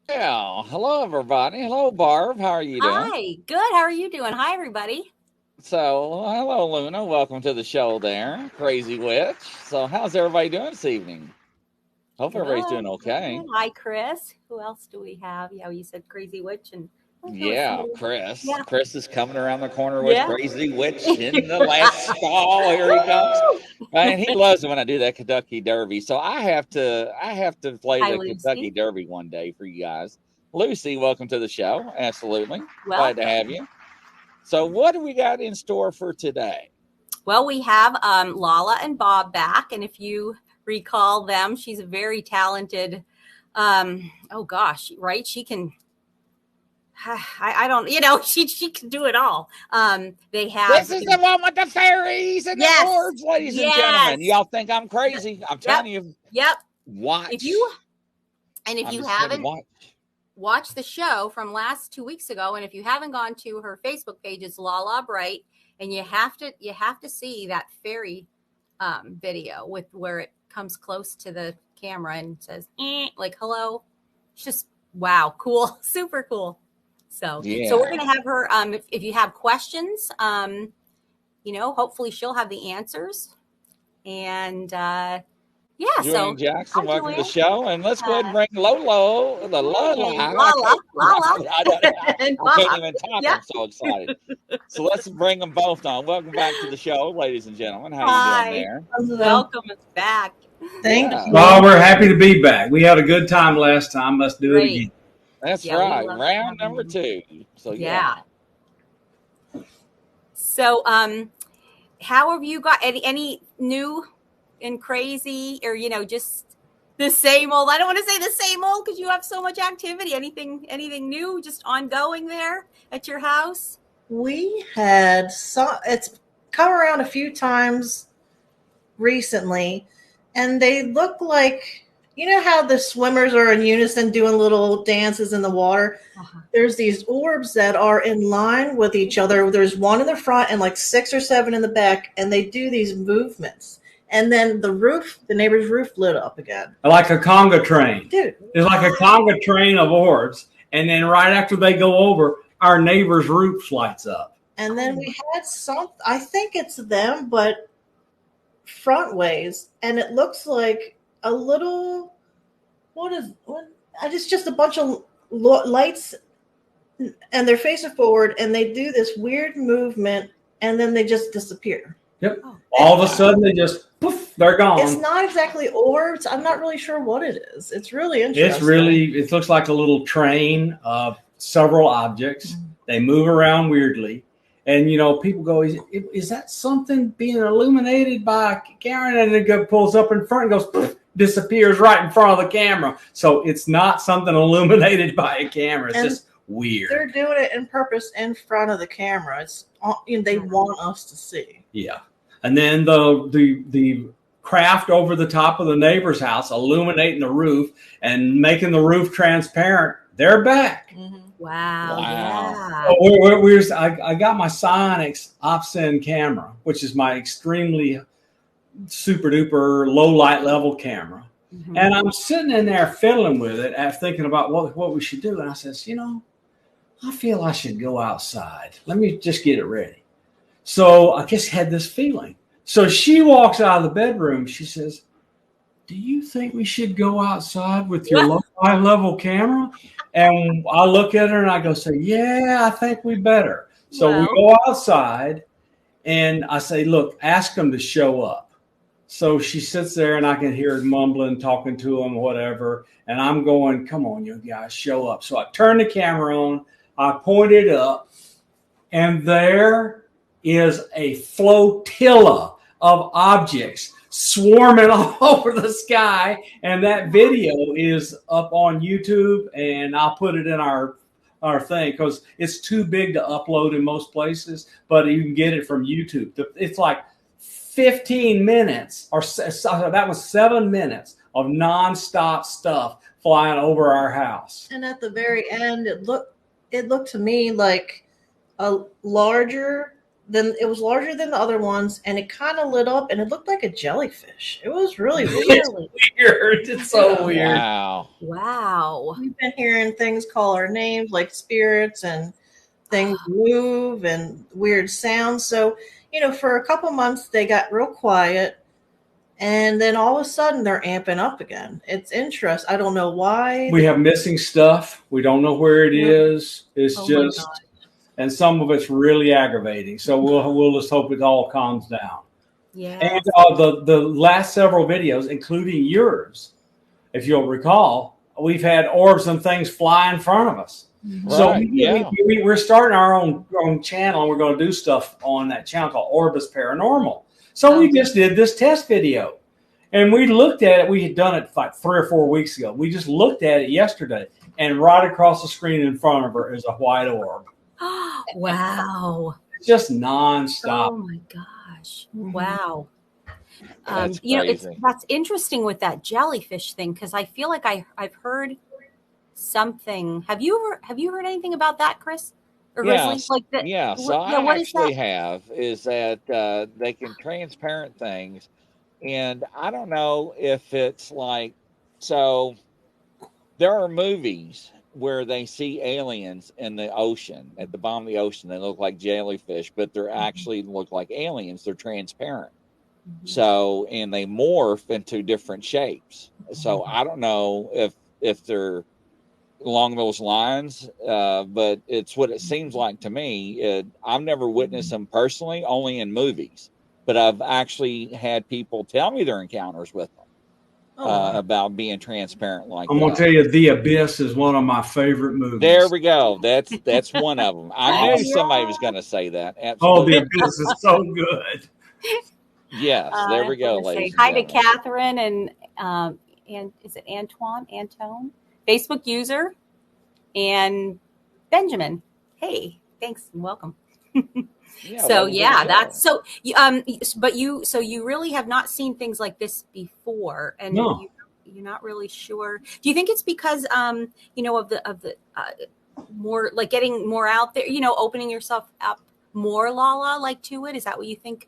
Yeah, hello everybody. Hello Barb, how are you doing? Hi, good. How are you doing? Hi everybody. So, hello Luna, welcome to the show there, Crazy Witch. So, how's everybody doing this evening? Hope everybody's doing okay. Good. Hi Chris. Who else do we have? Yeah, you said Crazy Witch and Yeah, Chris. Yeah. Chris is coming around the corner with Yeah. Crazy Witch in the last stall. Here he comes. And he loves it when I do that Kentucky Derby. So I have to play Hi, the Lucy. Kentucky Derby one day for you guys. Lucy, welcome to the show. Absolutely. Welcome. Glad to have you. So what do we got in store for today? Well, we have Lala and Bob back, and if you recall them, she's a very talented. Oh gosh, right? She can. I don't, she can do it all. They have. This is the one with the fairies and Yes. the lords, ladies and gentlemen. Y'all think I'm crazy? I'm telling you. Yep. Watch. If you haven't watched the show from last 2 weeks ago, and if you haven't gone to her Facebook page, it's Lala Bright, and you have to see that fairy video with where it comes close to the camera and says like hello. It's just wow, cool, super cool. So we're gonna have her. If you have questions, hopefully she'll have the answers. And Joanne Jackson, welcome to the show. And let's go ahead and bring Lolo, the Lala. I can't even talk. I'm so excited. So let's bring them both on. Welcome back to the show, ladies and gentlemen. How you doing there? Welcome back. Thank you. Well, we're happy to be back. We had a good time last time. Let's do it again. That's right. Round number 2. So yeah. So how have you got any new and crazy, or just the same old? I don't want to say the same old because you have so much activity. Anything new just ongoing there at your house? We had it's come around a few times recently, and they look like, how the swimmers are in unison doing little dances in the water. There's these orbs that are in line with each other. There's one in the front and like 6 or 7 in the back, and they do these movements. And then the neighbor's roof lit up again. Like a conga train. Dude. It's like a conga train of orbs. And then right after they go over, our neighbor's roof lights up. And then we had I think it's them, but front ways. And it looks like a little, it's just a bunch of lights, and they're facing forward, and they do this weird movement, and then they just disappear. Yep. All of a sudden, they just poof, they're gone. It's not exactly orbs. I'm not really sure what it is. It's really interesting. It looks like a little train of several objects. Mm-hmm. They move around weirdly. And, people go, is that something being illuminated by a camera? And it pulls up in front and goes, poof, disappears right in front of the camera. So it's not something illuminated by a camera. It's just weird. They're doing it in purpose in front of the camera. It's they want us to see. Yeah. And then the craft over the top of the neighbor's house, illuminating the roof and making the roof transparent, They're back. Mhm. Wow. Wow. Yeah. So I got my Sonics OpSend camera, which is my extremely super duper low light level camera. Mhm. And I'm sitting in there fiddling with it, thinking about what we should do. And I says, I feel I should go outside. Let me just get it ready. So I just had this feeling. So she walks out of the bedroom. She says, do you think we should go outside with your low light level camera? And I look at her and I go, yeah, I think we better. So we go outside and I say, look, ask them to show up. So she sits there and I can hear her mumbling, talking to them, whatever. And I'm going, come on, you guys, show up. So I turn the camera on, I point it up, and there is a flotilla of objects swarming all over the sky. And that video is up on YouTube, and I'll put it in our thing because it's too big to upload in most places, but you can get it from YouTube. It's like 15 minutes, or that was 7 minutes of nonstop stuff flying over our house. And at the very end, it looked to me like larger than the other ones, and it kind of lit up, and it looked like a jellyfish. It was really weird. It's so weird. Wow. We've been hearing things call our names, like spirits, and things move and weird sounds. So, for a couple months they got real quiet, and then all of a sudden they're amping up again. It's interesting. I don't know why. We have missing stuff. We don't know where it is. It's just, and some of it's really aggravating. So we'll just hope it all calms down. Yeah. And the last several videos, including yours, if you'll recall, we've had orbs and things fly in front of us. Mm-hmm. So we're starting our own channel, and we're going to do stuff on that channel called Orbis Paranormal. So we just did this test video, and we looked at it. We had done it like 3 or 4 weeks ago. We just looked at it yesterday, and right across the screen in front of her is a white orb. Wow. It's just nonstop. Oh my gosh. Wow. That's that's interesting with that jellyfish thing, because I feel like I've heard something. Have you heard anything about that, Chris? Or yes. Like that? Yeah. So I actually have is that they can transparent things, and I don't know if it's like, so there are movies where they see aliens in the ocean, at the bottom of the ocean. They look like jellyfish, but they're actually look like aliens. They're transparent. Mm-hmm. So, and they morph into different shapes. So I don't know if they're along those lines, but it's what it seems like to me. I've never witnessed them personally, only in movies, but I've actually had people tell me their encounters with them. About being transparent like I'm going to tell you, The Abyss is one of my favorite movies. There we go. That's one of them. I knew somebody was going to say that. Absolutely. Oh, The Abyss is so good. Yes, there we go, ladies. Hi to Catherine and is it Antone, Facebook user, and Benjamin. Hey, thanks and welcome. That's so. But you really have not seen things like this before, and you're not really sure. Do you think it's because of the more like getting more out there, opening yourself up more, Lala, like to it? Is that what you think?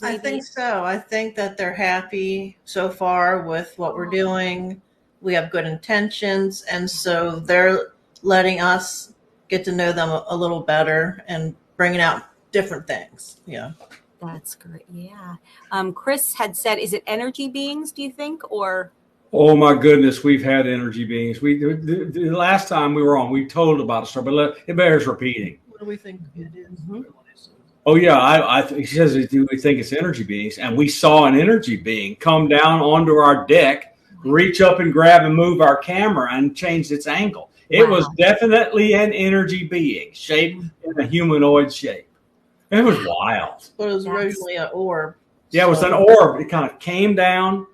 I think so. I think that they're happy so far with what we're doing. We have good intentions, and so they're letting us get to know them a little better and bringing out different things. Yeah. That's great. Yeah. Chris had said, is it energy beings, do you think, or? Oh my goodness, we've had energy beings. The last time we were on, we told about a story, but it bears repeating. What do we think it is? Mm-hmm. Oh yeah, he says we think it's energy beings, and we saw an energy being come down onto our deck, reach up and grab and move our camera and change its angle. It was definitely an energy being, shaped in a humanoid shape. It was wild. But it was originally an orb. Yeah, it was an orb. It kind of came down,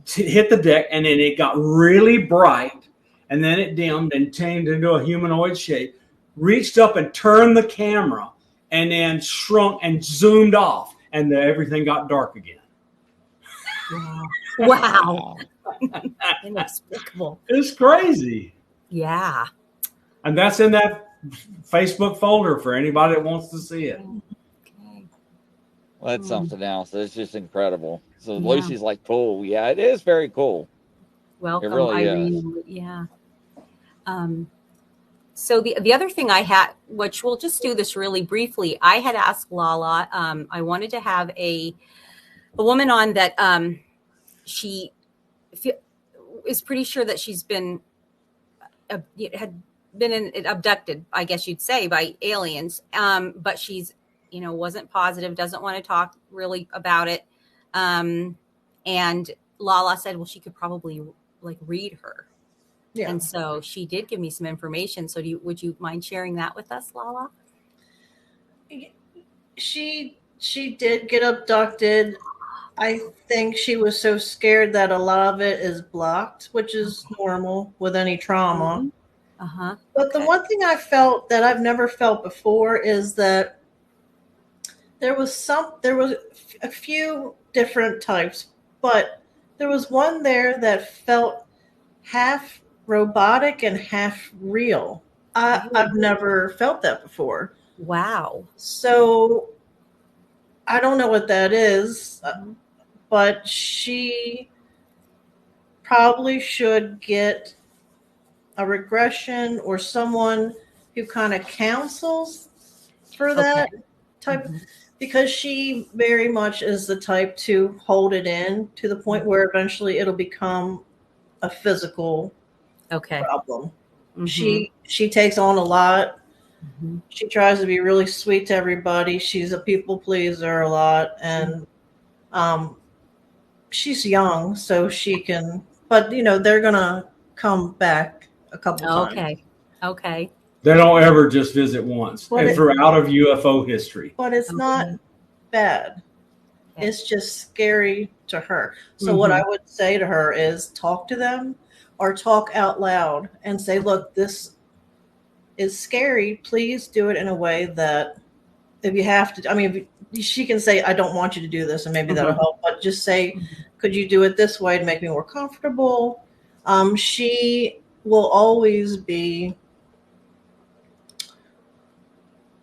hit the deck, and then it got really bright, and then it dimmed and changed into a humanoid shape, reached up and turned the camera, and then shrunk and zoomed off, and everything got dark again. Wow. Inexplicable. It's crazy. Yeah. And that's in that Facebook folder for anybody that wants to see it. Okay. Well, that's something else. It's just incredible. So Yeah. Lucy's like, cool. Yeah, it is very cool. Welcome, it really Irene. Is. Yeah. So the other thing I had, which we'll just do this really briefly, I had asked Lala. I wanted to have a woman on that she is pretty sure that she's been had been abducted, I guess you'd say, by aliens. But she's, wasn't positive, doesn't want to talk really about it. And Lala said, well, she could probably like read her. Yeah. And so she did give me some information. So would you mind sharing that with us, Lala? She did get abducted. I think she was so scared that a lot of it is blocked, which is normal with any trauma. Mm-hmm. But the one thing I felt that I've never felt before is that there was a few different types, but there was one there that felt half robotic and half real. I've never felt that before. Wow. So I don't know what that is, but she probably should get a regression or someone who kind of counsels for that type, because she very much is the type to hold it in to the point where eventually it'll become a physical problem. She takes on a lot. She tries to be really sweet to everybody. She's a people pleaser a lot, and she's young, so she can. But they're gonna come back a couple times. Okay. They don't ever just visit once, and throughout of UFO history. But it's not bad. Okay. It's just scary to her. So what I would say to her is talk to them, or talk out loud and say, look, this is scary. Please do it in a way that if you have to, she can say, I don't want you to do this, and maybe that'll help, but just say, could you do it this way to make me more comfortable? She will always be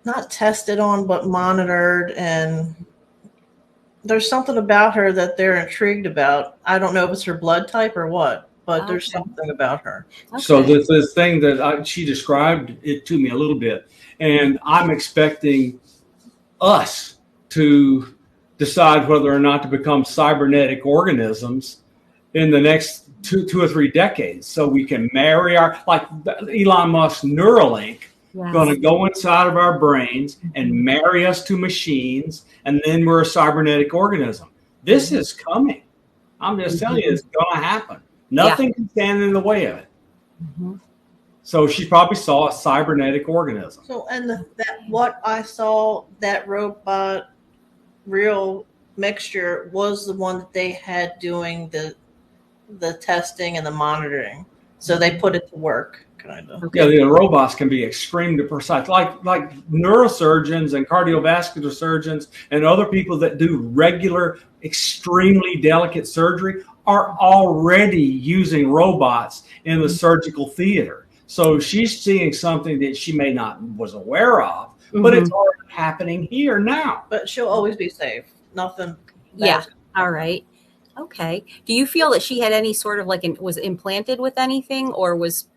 not tested on, but monitored, and there's something about her that they're intrigued about. I don't know if it's her blood type or what, but there's something about her. So this thing that she described it to me a little bit, and I'm expecting us to decide whether or not to become cybernetic organisms in the next two or three decades, so we can marry like Elon Musk's Neuralink. Going to go inside of our brains and marry us to machines, and then we're a cybernetic organism. This is coming. I'm just telling you, it's going to happen. Nothing can stand in the way of it. So she probably saw a cybernetic organism. So, and what I saw, that robot real mixture was the one that they had doing the testing and the monitoring. So they put it to work. Kind of. Yeah, the robots can be extremely precise, like neurosurgeons and cardiovascular surgeons and other people that do regular, extremely delicate surgery are already using robots in the surgical theater. So she's seeing something that she may not was aware of, but it's already happening here now. But she'll always be safe. Nothing. Yeah. All right. Okay. Do you feel that she had any sort of was implanted with anything, or was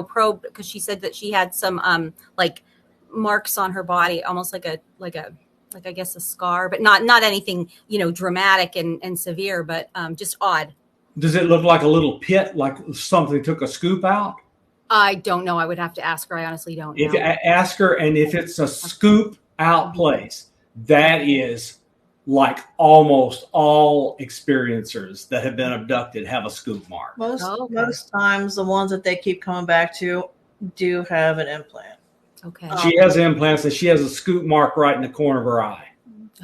probed? Because she said that she had some marks on her body, almost like I guess a scar, but not anything dramatic and severe, but just odd. Does it look like a little pit, like something took a scoop out? I don't know. I would have to ask her. I honestly don't know. If you ask her, and if it's a scoop out place, that is like almost all experiencers that have been abducted have a scoop mark. Most times the ones that they keep coming back to do have an implant. Okay. She has implants, and she has a scoop mark right in the corner of her eye.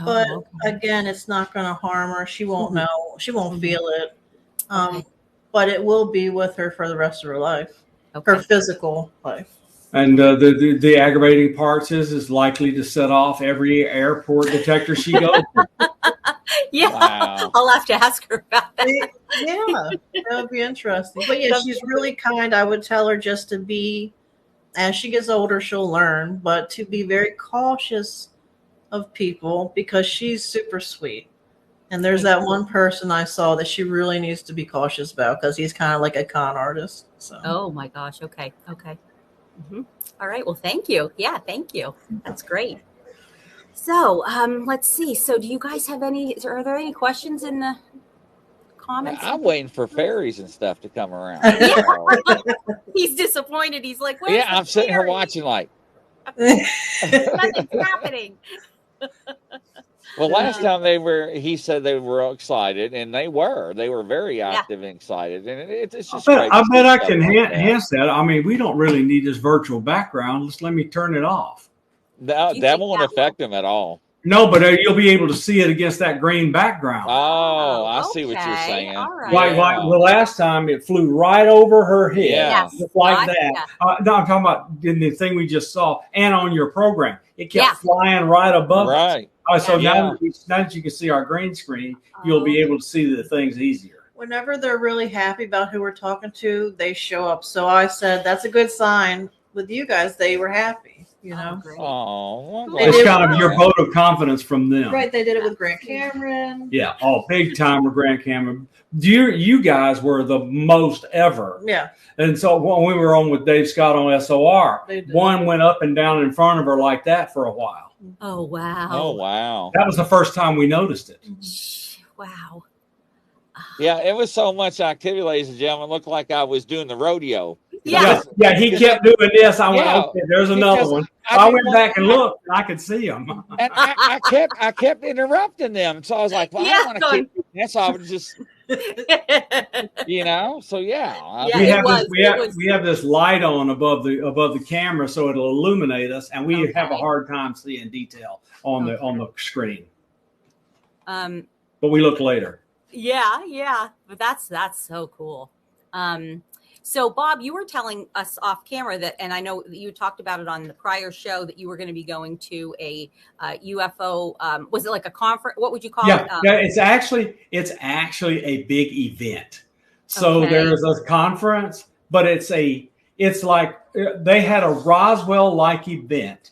But again, it's not going to harm her. She won't know. She won't feel it. But it will be with her for the rest of her life, her physical life. And the aggravating parts is likely to set off every airport detector she goes to. Wow. I'll have to ask her about that. Yeah, that would be interesting. But yeah, she's really kind. I would tell her just to be as she gets older, she'll learn, but to be very cautious of people because she's super sweet. And there's that one person I saw that she really needs to be cautious about because he's kind of like a con artist. So. Oh my gosh. Okay. Mm-hmm. All right. Well, thank you. Yeah, thank you. That's great. So let's see. So do you guys have are there any questions in the comments? I'm waiting for fairies and stuff to come around. Yeah. He's disappointed. He's like, yeah, I'm sitting here watching like. Nothing's happening. Well, last time he said they were excited, and they were very active and excited, and it's just. I bet I can enhance that. I mean, we don't really need this virtual background. Just let me turn it off. That won't affect them at all. No, but you'll be able to see it against that green background. Oh, I see what you're saying. All right. Like the last time, it flew right over her head, just like that. Yeah. No, I'm talking about in the thing we just saw, and on your program, it kept flying right above us. Right. So now that you can see our green screen, you'll be able to see the things easier. Whenever they're really happy about who we're talking to, they show up. So I said that's a good sign. With you guys, they were happy. You know. It's kind of your vote of confidence from them. Right. They did it with Grant Cameron. Yeah. Oh, big time with Grant Cameron. You guys were the most ever. Yeah. And so when we were on with Dave Scott on SOR, one went up and down in front of her like that for a while. Oh, wow. Oh, wow. That was the first time we noticed it. Wow. Yeah, it was so much activity, ladies and gentlemen. It looked like I was doing the rodeo. Yeah, he kept doing this. I went, okay, there's another one. I went back and looked, and I could see them. And I kept interrupting them. So I was like, well, I don't want to keep doing this. So I was just, so we have this light on above the camera, so it'll illuminate us, and we have a hard time seeing detail on the screen. But we look later. Yeah. But that's so cool. So, Bob, you were telling us off camera that, and I know you talked about it on the prior show, that you were going to be going to a UFO. Was it like a conference? What would you call it? Yeah, it's actually a big event. So there's a conference, but it's like they had a Roswell-like event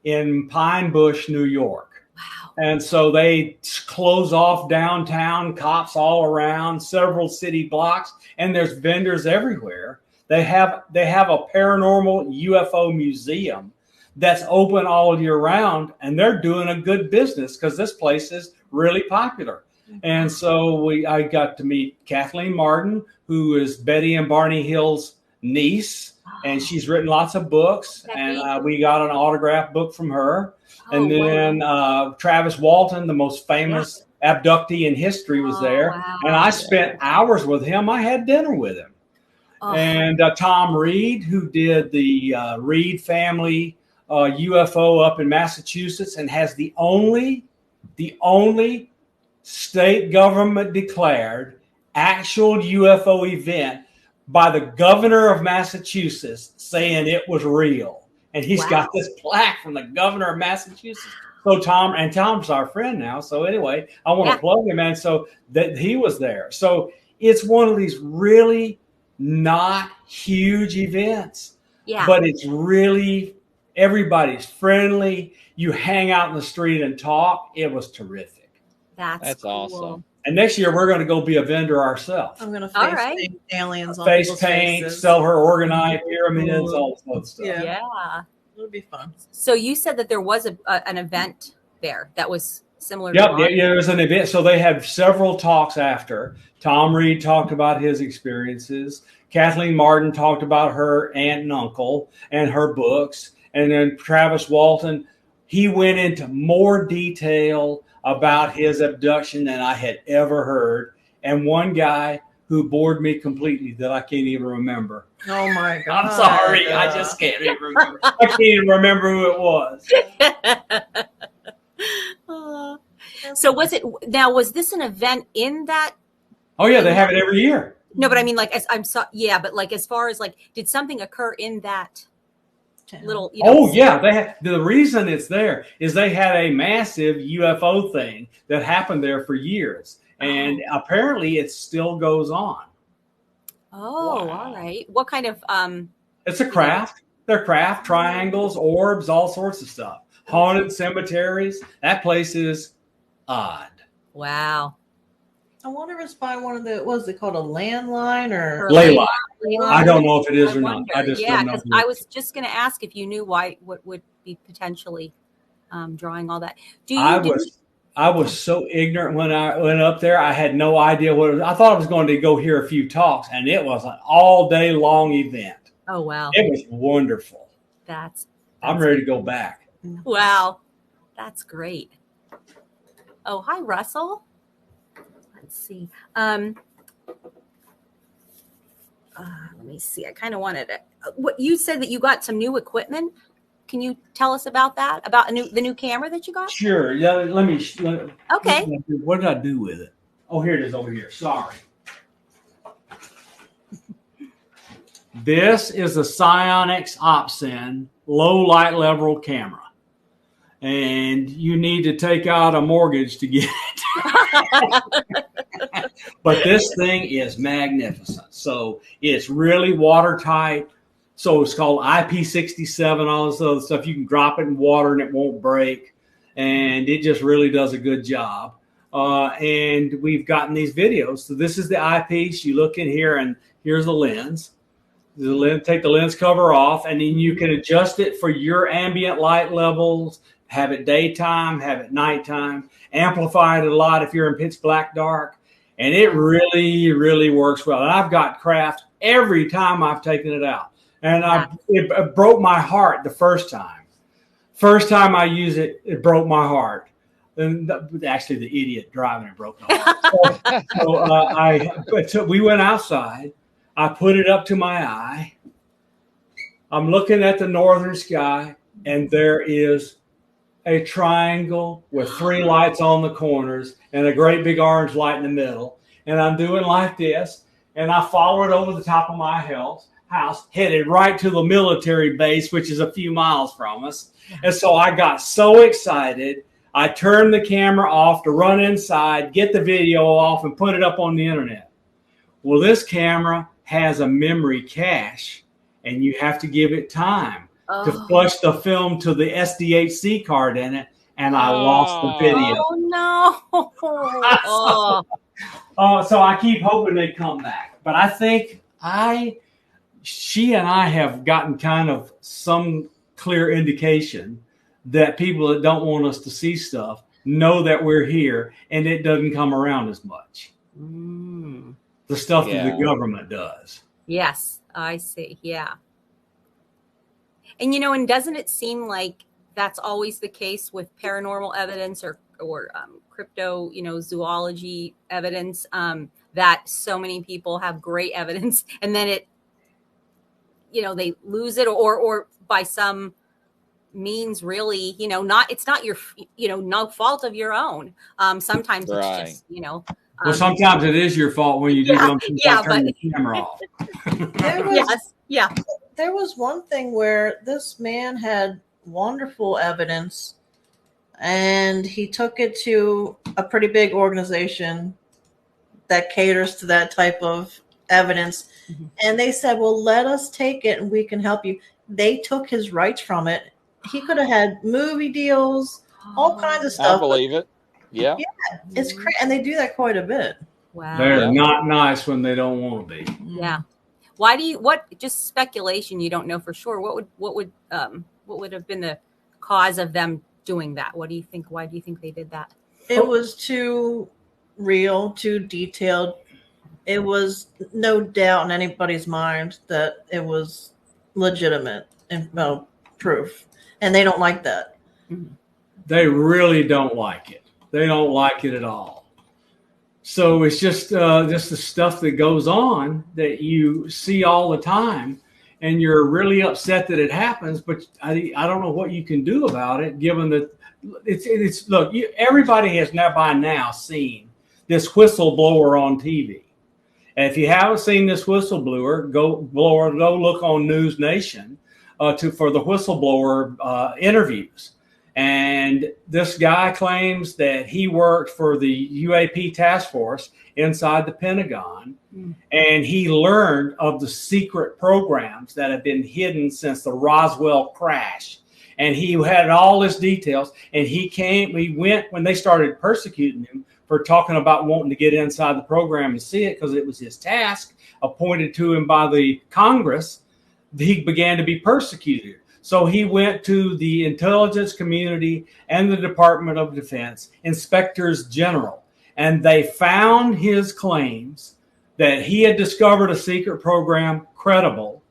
in Pine Bush, New York. And so they close off downtown, cops all around, several city blocks, and there's vendors everywhere. They have a paranormal UFO museum that's open all year round, and they're doing a good business because this place is really popular. And so I got to meet Kathleen Martin, who is Betty and Barney Hill's niece, and she's written lots of books, and we got an autographed book from her. And then Travis Walton, the most famous abductee in history, was there. Wow. And I spent hours with him. I had dinner with him. And Tom Reed, who did the Reed family UFO up in Massachusetts and has the only state government declared actual UFO event by the governor of Massachusetts saying it was real. And he's got this plaque from the governor of Massachusetts. So Tom's our friend now. So anyway, I want to plug him. And so that he was there. So it's one of these really not huge events, but it's really, everybody's friendly. You hang out in the street and talk. It was terrific. That's cool. Awesome. And next year we're going to go be a vendor ourselves. I'm going to face paint aliens on face paint, sell her organized pyramids, all that stuff. Yeah. It'll be fun. So you said that there was an event there that was similar. Yep, there was an event. So they had several talks after. Tom Reed talked about his experiences. Kathleen Martin talked about her aunt and uncle and her books. And then Travis Walton, he went into more detail about his abduction than I had ever heard. And one guy who bored me completely that I can't even remember. Oh my God. I'm sorry. I just can't even remember. I can't even remember who it was. So was this an event in that? Oh yeah, they have it every year. No, but I mean, like, but like, as far as like, did something occur in that little? The reason it's there is they had a massive UFO thing that happened there for years, and apparently it still goes on. All right. What kind of? It's a craft. They're craft, triangles, orbs, all sorts of stuff. Haunted cemeteries. That place is odd. Wow. I wonder if it's by one of the, what is it called, a landline or ley line? I don't know if it is or not. I just don't know. Because I was just going to ask if you knew what would be potentially drawing all that. I was so ignorant when I went up there. I had no idea what it was. I thought I was going to go hear a few talks, and it was an all day long event. Oh, wow. It was wonderful. I'm ready to go back. Wow. That's great. Oh, hi, Russell. Let's see. Let me see. I kind of wanted to. What you said that you got some new equipment. Can you tell us about that? About the new camera that you got? Sure. Yeah. Okay. What did I do with it? Oh, here it is over here. Sorry. This is a Psionix Opsin low light level camera. And you need to take out a mortgage to get it. But this thing is magnificent. So it's really watertight. So it's called IP67, all this other stuff. You can drop it in water and it won't break. And it just really does a good job. And we've gotten these videos. So this is the eyepiece. You look in here and here's the lens. Take the lens cover off, and then you can adjust it for your ambient light levels, have it daytime, have it nighttime, amplify it a lot if you're in pitch black dark. And it really, really works well. And I've got craft every time I've taken it out. And it broke my heart the first time. First time I used it, it broke my heart. And actually, the idiot driving it broke my heart. So we went outside. I put it up to my eye. I'm looking at the northern sky, and there is a triangle with 3 lights on the corners and a great big orange light in the middle. And I'm doing like this, and I follow it over the top of my house, headed right to the military base, which is a few miles from us. And so I got so excited, I turned the camera off to run inside, get the video off, and put it up on the internet. Well, this camera has a memory cache, and you have to give it time to flush the film to the SDHC card in it, and I lost the video. Oh, no. So I keep hoping they come back. But I think she and I have gotten kind of some clear indication that people that don't want us to see stuff know that we're here, and it doesn't come around as much. The stuff that the government does. Yes, I see. Yeah. And, and doesn't it seem like that's always the case with paranormal evidence or crypto, zoology evidence, that so many people have great evidence and then they lose it or by some means really, it's not your, no fault of your own. Sometimes it's just, well, sometimes it is your fault when you do turn the camera off. There was one thing where this man had wonderful evidence, and he took it to a pretty big organization that caters to that type of evidence. Mm-hmm. And they said, well, let us take it and we can help you. They took his rights from it. He could have had movie deals, all kinds of stuff. I believe it. Yeah. It's crazy. And they do that quite a bit. Wow. They're not nice when they don't want to be. Yeah. Why do you, just speculation, you don't know for sure. What would have been the cause of them doing that? What do you think? Why do you think they did that? It was too real, too detailed. It was no doubt in anybody's mind that it was legitimate and proof. And they don't like that. They really don't like it. They don't like it at all. So it's just the stuff that goes on that you see all the time, and you're really upset that it happens. But I don't know what you can do about it, given that it's look. Everybody has by now seen this whistleblower on TV, and if you haven't seen this whistleblower, go look on News Nation for the whistleblower interviews. And this guy claims that he worked for the UAP task force inside the Pentagon, and he learned of the secret programs that have been hidden since the Roswell crash. And he had all his details, and he went when they started persecuting him for talking about wanting to get inside the program and see it, because it was his task appointed to him by the Congress. He began to be persecuted. So he went to the intelligence community and the Department of Defense, inspectors general, and they found his claims that he had discovered a secret program credible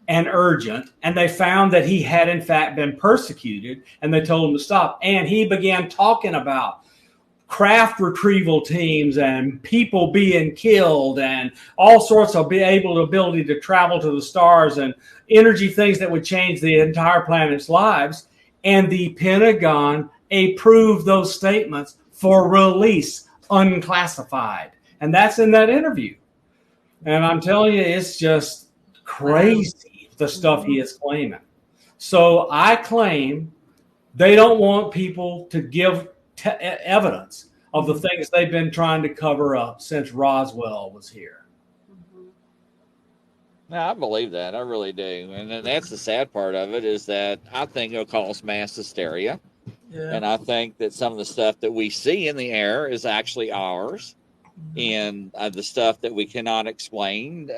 and urgent, and they found that he had in fact been persecuted, and they told him to stop. And he began talking about craft retrieval teams and people being killed and all sorts of ability to travel to the stars and energy things that would change the entire planet's lives. And the Pentagon approved those statements for release unclassified. And that's in that interview. And I'm telling you, it's just crazy, the stuff he is claiming. So I claim they don't want people to give evidence of the things they've been trying to cover up since Roswell was here. No, I believe that. I really do. And that's the sad part of it, is that I think it'll cause mass hysteria. Yeah. And I think that some of the stuff that we see in the air is actually ours. And the stuff that we cannot explain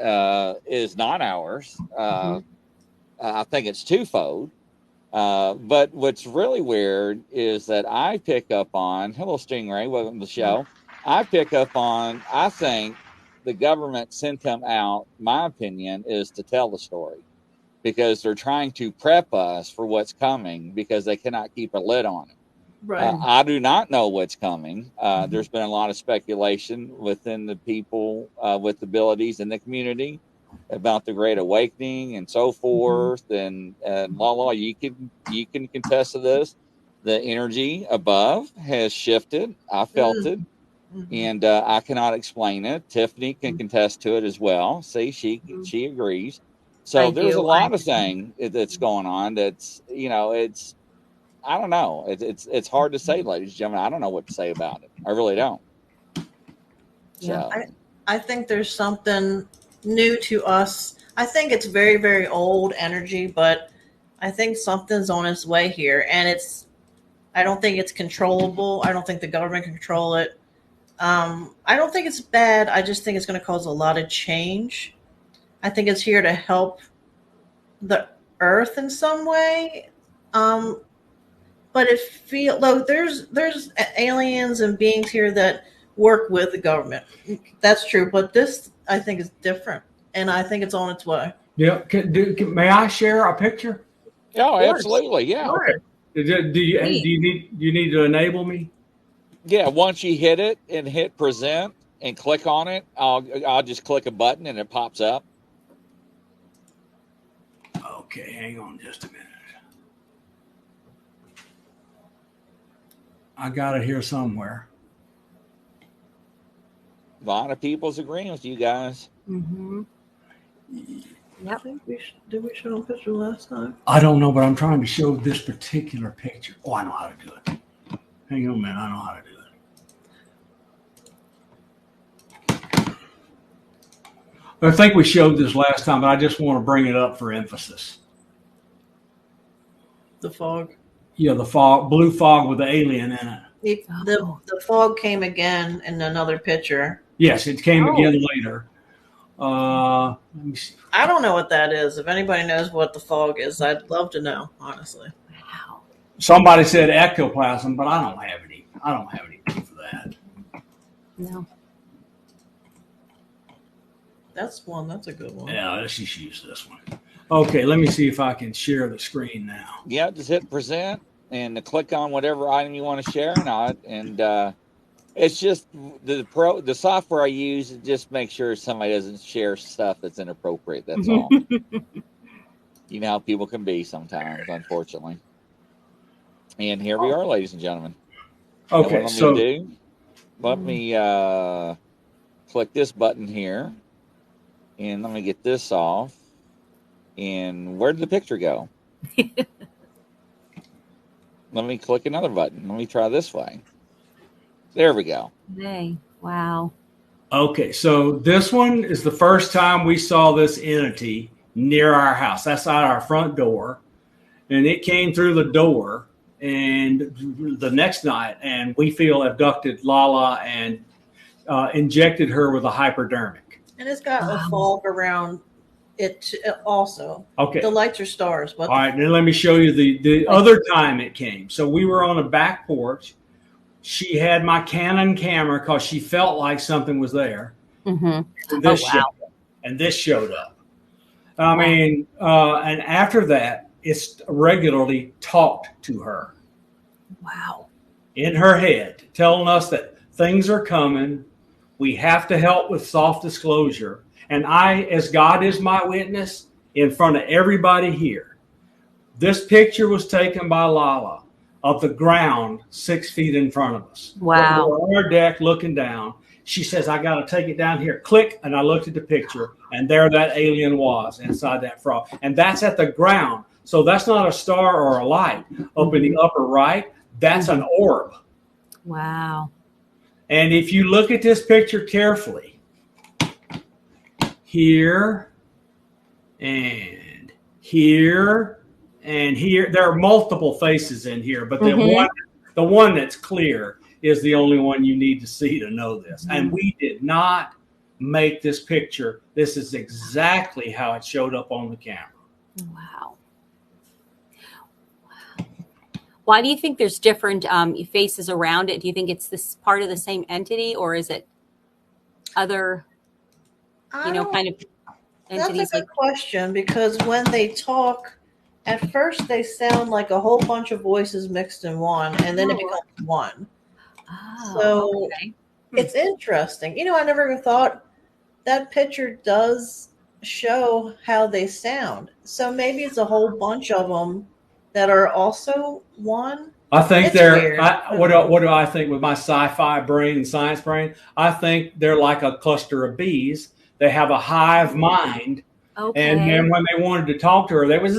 is not ours. I think it's twofold. But what's really weird is that I pick up on, hello Stingray, welcome to the show. I pick up on, I think the government sent them out, my opinion, is to tell the story, because they're trying to prep us for what's coming, because they cannot keep a lid on it. Right. I do not know what's coming. There's been a lot of speculation within the people with abilities in the community about the Great Awakening and so forth, and Lala, you can contest to this. The energy above has shifted. I felt it, and I cannot explain it. Tiffany can contest to it as well. See, she agrees. So there's a lot of things that's going on. That's it's I don't know. It's hard to say, ladies and gentlemen. I don't know what to say about it. I really don't. Yeah, so. I think there's something new to us. I think it's very, very old energy, but I think something's on its way here, and I don't think it's controllable. I don't think the government can control it. I don't think it's bad. I just think it's going to cause a lot of change. I think it's here to help the earth in some way. But there's aliens and beings here that work with the government. That's true. But this, I think, is different, and I think it's on its way. Yeah. May I share a picture? Oh, absolutely. Yeah. Okay. Do you need to enable me? Yeah. Once you hit it and hit present and click on it, I'll just click a button and it pops up. Okay. Hang on just a minute. I got it here somewhere. A lot of people's agreeing with you guys. Mm-hmm. Yep. Did we show a picture last time? I don't know, but I'm trying to show this particular picture. Oh, I know how to do it. Hang on a minute. I know how to do it. I think we showed this last time, but I just want to bring it up for emphasis. The fog. Yeah, the fog, blue fog with the alien in it. The fog came again in another picture. Yes, it came again later. Let me see. I don't know what that is. If anybody knows what the fog is, I'd love to know, honestly. Wow. Somebody said ectoplasm, but I don't have anything for that. No. That's a good one. Yeah, let's just use this one. Okay, let me see if I can share the screen now. Yeah, just hit present and click on whatever item you want to share. And it's just the software I use. Just make sure somebody doesn't share stuff that's inappropriate. That's all. You know how people can be sometimes, unfortunately. And here we are, ladies and gentlemen. Okay, let me click this button here, and let me get this off. And where did the picture go? Let me click another button. Let me try this way. There we go. Hey, wow. Okay, so this one is the first time we saw this entity near our house. That's out our front door. And it came through the door and the next night, and we feel abducted Lala and injected her with a hypodermic. And it's got a fog around it also. Okay. The lights are stars. But all right, then let me show you the other time it came. So we were on a back porch. She had my Canon camera because she felt like something was there. Mm-hmm. And this showed up. I mean, and after that, it's regularly talked to her. Wow. In her head, telling us that things are coming. We have to help with soft disclosure. And I, as God is my witness, in front of everybody here, this picture was taken by Lala of the ground 6 feet in front of us. Wow. We're on our deck looking down. She says, I got to take it down here. Click. And I looked at the picture, and there that alien was inside that frog. And that's at the ground. So that's not a star or a light. Up in the upper right, that's an orb. Wow. And if you look at this picture carefully, here and here and here, there are multiple faces in here, but the one that's clear is the only one you need to see to know this. And we did not make this picture. This is exactly how it showed up on the camera. Wow. Why do you think there's different faces around it? Do you think it's this part of the same entity, or is it other, kind of entities? That's a good question, because when they talk, at first they sound like a whole bunch of voices mixed in one, and then it becomes one. So it's interesting. I never even thought that picture does show how they sound. So maybe it's a whole bunch of them that are also one. I think what do I think with my sci-fi brain and science brain? I think they're like a cluster of bees. They have a hive mind. Okay. And then when they wanted to talk to her, they was,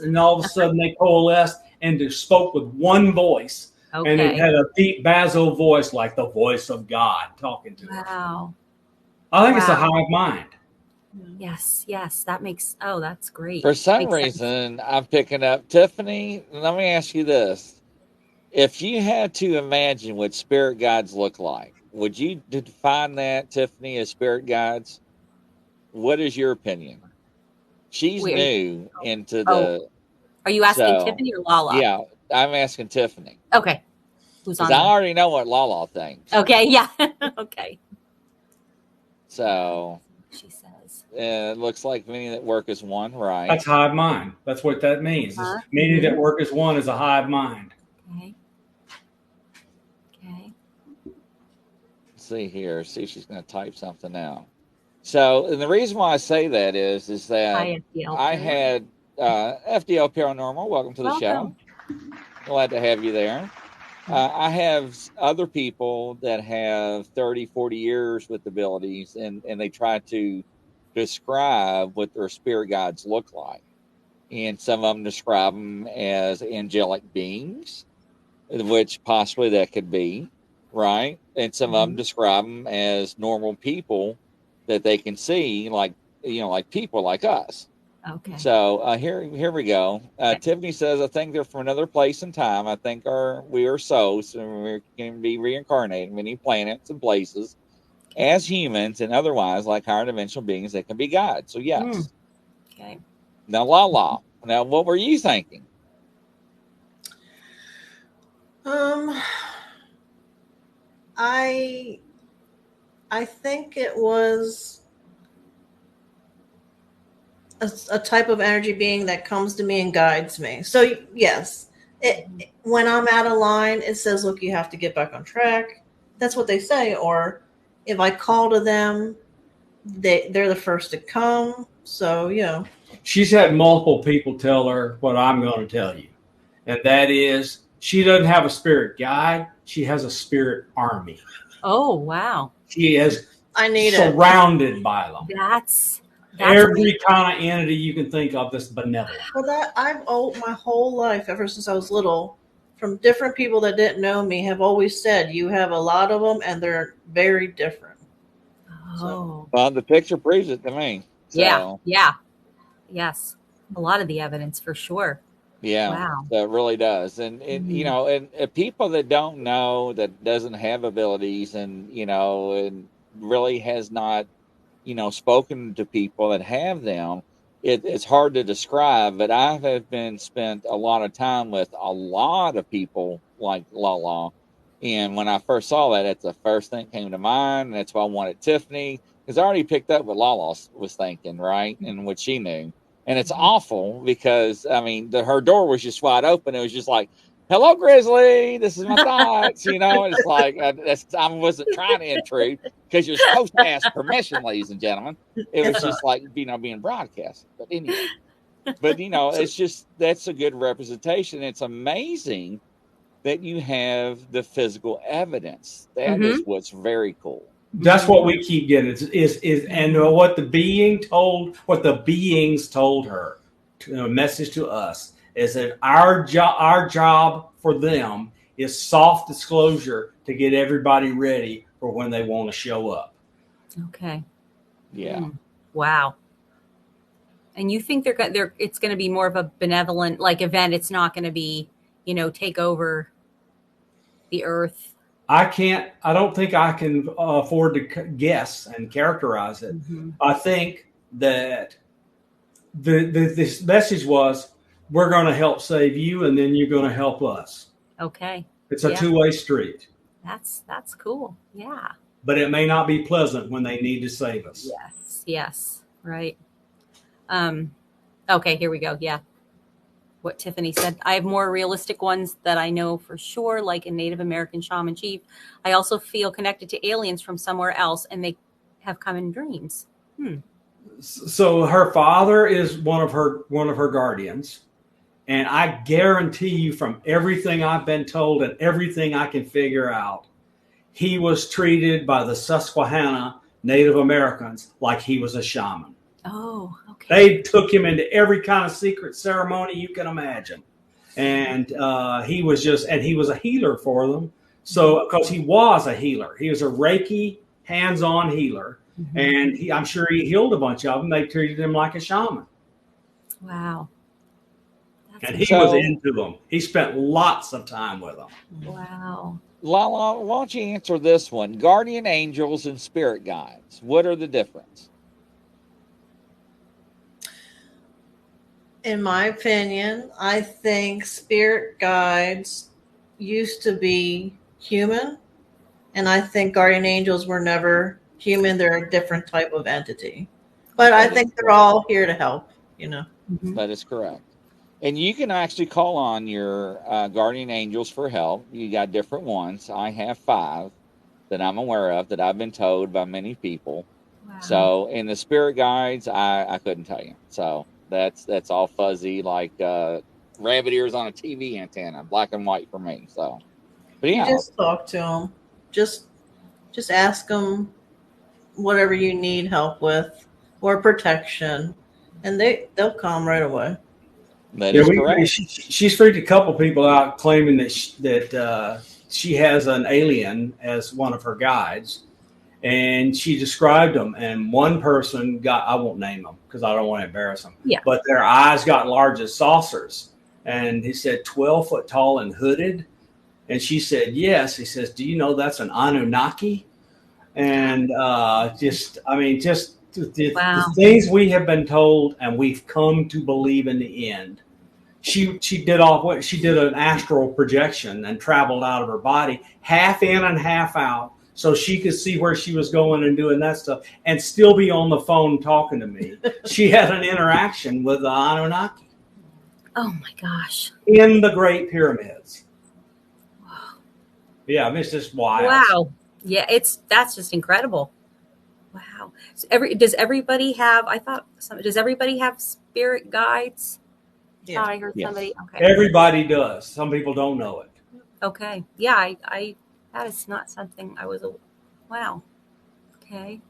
and all of a sudden they coalesced and just spoke with one voice. Okay. And it had a deep basso voice, like the voice of God talking to her. Wow. I think it's a hive mind. Yes, that makes, that's great. For some reason, I'm picking up, Tiffany, let me ask you this. If you had to imagine what spirit guides look like, would you define that, Tiffany, as spirit guides? What is your opinion? She's new into the... Are you asking Tiffany or Lala? Yeah, I'm asking Tiffany. Okay. Who's on? I already know what Lala thinks. Okay, yeah. Okay. So... She says. It looks like many that work as one, right? That's hive mind. That's what that means. Many that work as one is a hive mind. Okay. Let's see here. See if she's going to type something out. So, and the reason why I say that is that I had FDL Paranormal. Welcome to the show. Glad to have you there. I have other people that have 30, 40 years with abilities, and they try to describe what their spirit guides look like. And some of them describe them as angelic beings, which possibly that could be, right? And some of them describe them as normal people that they can see, like people like us. Okay. So here we go. Tiffany says, I think they're from another place and time. I think we are so we can be reincarnated many planets and places as humans and otherwise like higher dimensional beings that can be God. So yes. Okay. Now Lala. Now what were you thinking? I think it was a type of energy being that comes to me and guides me. So yes, when I'm out of line, it says, look, you have to get back on track. That's what they say. Or if I call to them, they're the first to come. So, She's had multiple people tell her what I'm going to tell you. And that is, she doesn't have a spirit guide. She has a spirit army. Oh, wow. She is surrounded by them. That's every kind of entity you can think of that's benevolent. Well, I've owed my whole life, ever since I was little, from different people that didn't know me have always said you have a lot of them and they're very different. Oh. Well, the picture proves it to me. So. Yeah. Yes. A lot of the evidence for sure. Yeah. Wow. That really does. And you know, and people that don't know, that doesn't have abilities, and, you know, and really has not, you know, spoken to people that have them, it's hard to describe. But I have spent a lot of time with a lot of people like Lala. And when I first saw that, that's the first thing that came to mind. And that's why I wanted Tiffany, because I already picked up what Lala was thinking, right? And what she knew. And it's awful because, I mean, her door was just wide open. It was just like, hello, Grizzly. This is my thoughts. You know, and it's like, I wasn't trying to intrude, because you're supposed to ask permission, ladies and gentlemen. It was just like, you know, being broadcast. But anyway, you know, it's just, that's a good representation. It's amazing that you have the physical evidence. That is what's very cool. That's what we keep getting is and what the beings told her, a message to us, is that our job for them is soft disclosure to get everybody ready for when they want to show up. Okay. Yeah. Wow. And you think it's going to be more of a benevolent like event? It's not going to be, you know, take over the earth. I don't think I can afford to guess and characterize it. I think that this message was, we're going to help save you, and then you're going to help us. Okay. It's a two-way street. That's cool. Yeah. But it may not be pleasant when they need to save us. Yes. Right. Okay, here we go. Yeah. What Tiffany said. I have more realistic ones that I know for sure, like a Native American shaman chief. I also feel connected to aliens from somewhere else, and they have come in dreams. So her father is one of her guardians, and I guarantee you, from everything I've been told and everything I can figure out, he was treated by the Susquehanna Native Americans like he was a shaman. Oh, okay. They took him into every kind of secret ceremony you can imagine. And he was a healer for them. So, because he was a healer, he was a Reiki hands-on healer. And I'm sure he healed a bunch of them. They treated him like a shaman. Wow. And he was into them. He spent lots of time with them. Wow. Lala, why don't you answer this one? Guardian angels and spirit guides. What are the difference? In my opinion, I think spirit guides used to be human, and I think guardian angels were never human. They're a different type of entity. But I think they're all here to help, you know. That is correct. And you can actually call on your guardian angels for help. You got different ones. I have 5 that I'm aware of, that I've been told by many people. Wow. So, in the spirit guides, I couldn't tell you. So that's all fuzzy, like rabbit ears on a TV antenna, black and white for me. So, but yeah, you just talk to them. Just ask them whatever you need help with or protection, and they'll come right away. That is correct. She's freaked a couple people out, claiming that she has an alien as one of her guides. And she described them, and one person I won't name them because I don't want to embarrass them. Yeah. But their eyes got large as saucers. And he said 12 foot tall and hooded. And she said, yes. He says, do you know that's an Anunnaki? And the things we have been told and we've come to believe in the end. She did an astral projection and traveled out of her body, half in and half out, so she could see where she was going and doing that stuff and still be on the phone talking to me. She had an interaction with the Anunnaki. Oh my gosh. In the Great Pyramids. Wow. Yeah, I mean, it's just wild. Wow. Yeah, that's just incredible. Wow. So does everybody have spirit guides? Yeah. I heard somebody. Okay. Everybody does. Some people don't know it. Okay. Yeah, I that is not something I was. Wow. Okay.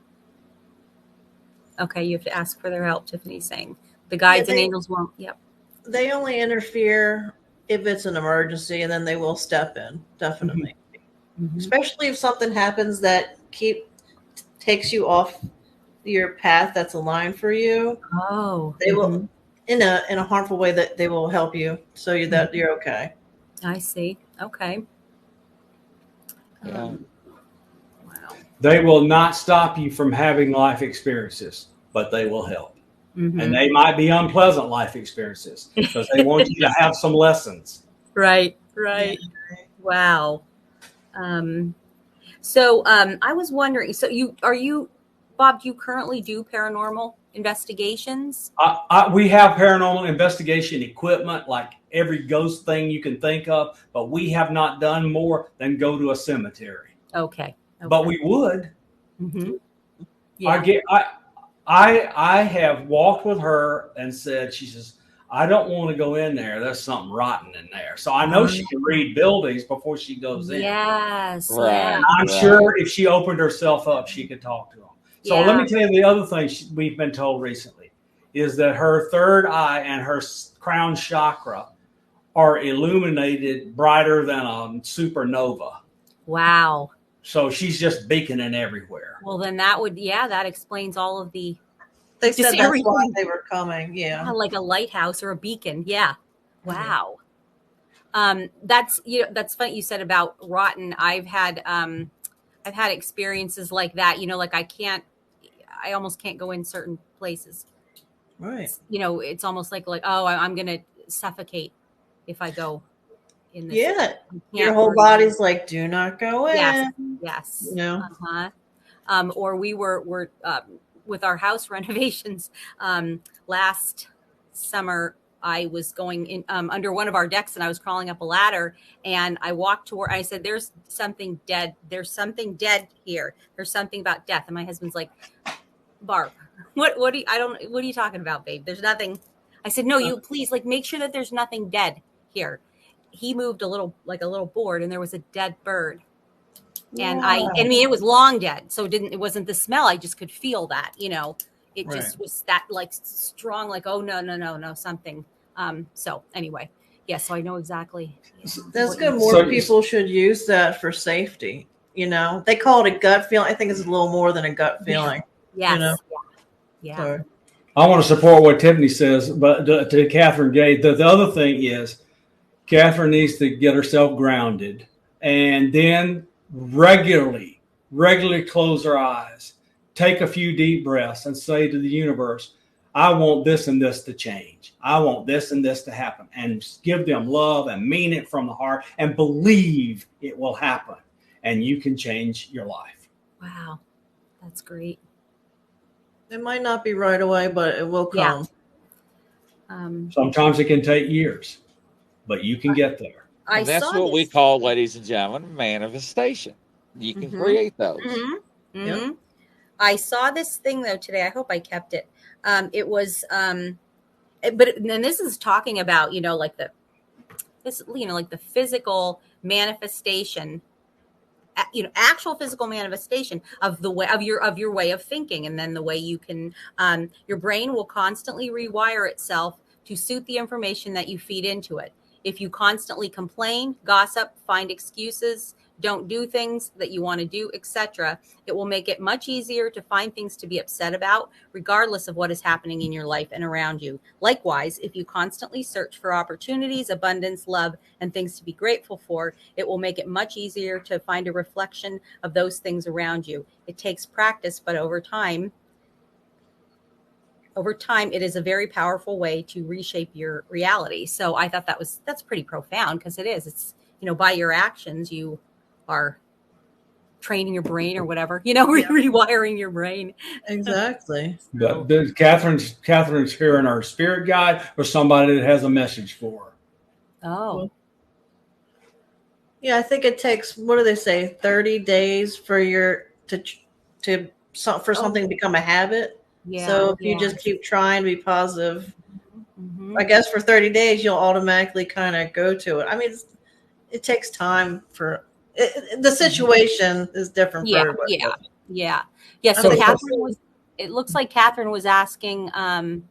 Okay, you have to ask for their help. Tiffany's saying the guides and angels won't. Yep. They only interfere if it's an emergency, and then they will step in, definitely. Mm-hmm. Especially if something happens that takes you off your path that's aligned for you. Oh, they will in a harmful way, that they will help you so that you're okay. I see. Okay. Yeah. Wow. They will not stop you from having life experiences, but they will help. Mm-hmm. And they might be unpleasant life experiences because they want you to have some lessons. Right. Yeah. Wow. So I was wondering, so Bob, do you currently do paranormal investigations? We have paranormal investigation equipment, like every ghost thing you can think of, but we have not done more than go to a cemetery. Okay. But we would. Mm-hmm. Yeah. I have walked with her and said, she says, I don't want to go in there. There's something rotten in there. So I know she can read buildings before she goes in. Yes. Right. Yeah. And I'm sure if she opened herself up, she could talk to them. So let me tell you the other thing we've been told recently is that her third eye and her crown chakra are illuminated brighter than a supernova. Wow. So she's just beaconing everywhere. Well, then that explains all of the. They said that's why they were coming. Yeah. Like a lighthouse or a beacon. Yeah. Wow. That's funny you said about rotten. I've had experiences like that. Like I almost can't go in certain places. Right. It's almost like, oh, I'm going to suffocate if I go in this. Yeah. Your whole body's like, do not go in. Yes. Uh-huh. Or we were with our house renovations last summer. I was going in under one of our decks, and I was crawling up a ladder, and I walked toward. I said, "There's something dead. There's something dead here. There's something about death." And my husband's like, "Barb, what are you talking about, babe? There's nothing." I said, "No, you please make sure that there's nothing dead here." He moved a little board, and there was a dead bird. And it was long dead, so it wasn't the smell. I just could feel that, it just was that strong, oh no, something. So anyway, so I know exactly. That's good. More people should use that for safety. They call it a gut feeling. I think it's a little more than a gut feeling. Yes. Yeah. So, I want to support what Tiffany says, but to Catherine Gay, the other thing is Catherine needs to get herself grounded and then regularly close her eyes, take a few deep breaths and say to the universe, I want this and this to change. I want this and this to happen, and give them love and mean it from the heart and believe it will happen and you can change your life. Wow. That's great. It might not be right away, but it will come. Yeah. Sometimes it can take years, but you can get there. And that's what we call, ladies and gentlemen, manifestation. You can create those. Mm-hmm. Mm-hmm. Yep. I saw this thing though today. I hope I kept it. It was, then this is talking about, the physical manifestation, actual physical manifestation of the way of your way of thinking, and then the way you can, your brain will constantly rewire itself to suit the information that you feed into it. If you constantly complain, gossip, find excuses, don't do things that you want to do, etc., it will make it much easier to find things to be upset about, regardless of what is happening in your life and around you. Likewise, if you constantly search for opportunities, abundance, love, and things to be grateful for, it will make it much easier to find a reflection of those things around you. It takes practice, but over time, it is a very powerful way to reshape your reality. So I thought that's pretty profound, because it is. It's, by your actions, you are training your brain or whatever, rewiring your brain. Exactly. But Catherine's hearing our spirit guide or somebody that has a message for her. Oh. Yeah, I think it takes, what do they say, 30 days for something to become a habit. Yeah. So if you just keep trying to be positive, I guess for 30 days, you'll automatically kind of go to it. I mean, it takes time for the situation is different for everybody. Yeah. So Catherine it looks like Catherine was asking, all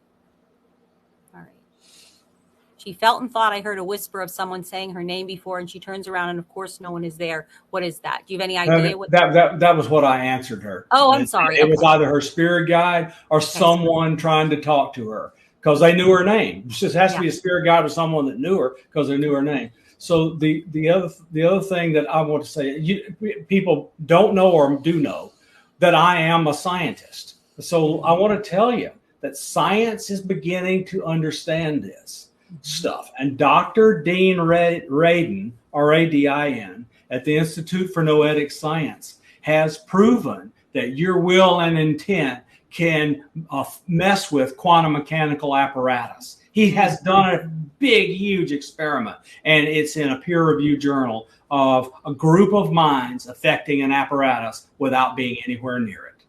right. She felt and thought I heard a whisper of someone saying her name before, and she turns around, and of course, no one is there. What is that? Do you have any idea? That was what I answered her. Oh, I'm sorry. It was either her spirit guide or someone trying to talk to her because they knew her name. It just has to be a spirit guide or someone that knew her because they knew her name. So the other thing that I want to say, people don't know or do know that I am a scientist. So I want to tell you that science is beginning to understand this stuff. And Dr. Dean Radin, R-A-D-I-N, at the Institute for Noetic Science, has proven that your will and intent can mess with quantum mechanical apparatus. He has done a big, huge experiment, and it's in a peer-reviewed journal of a group of minds affecting an apparatus without being anywhere near it.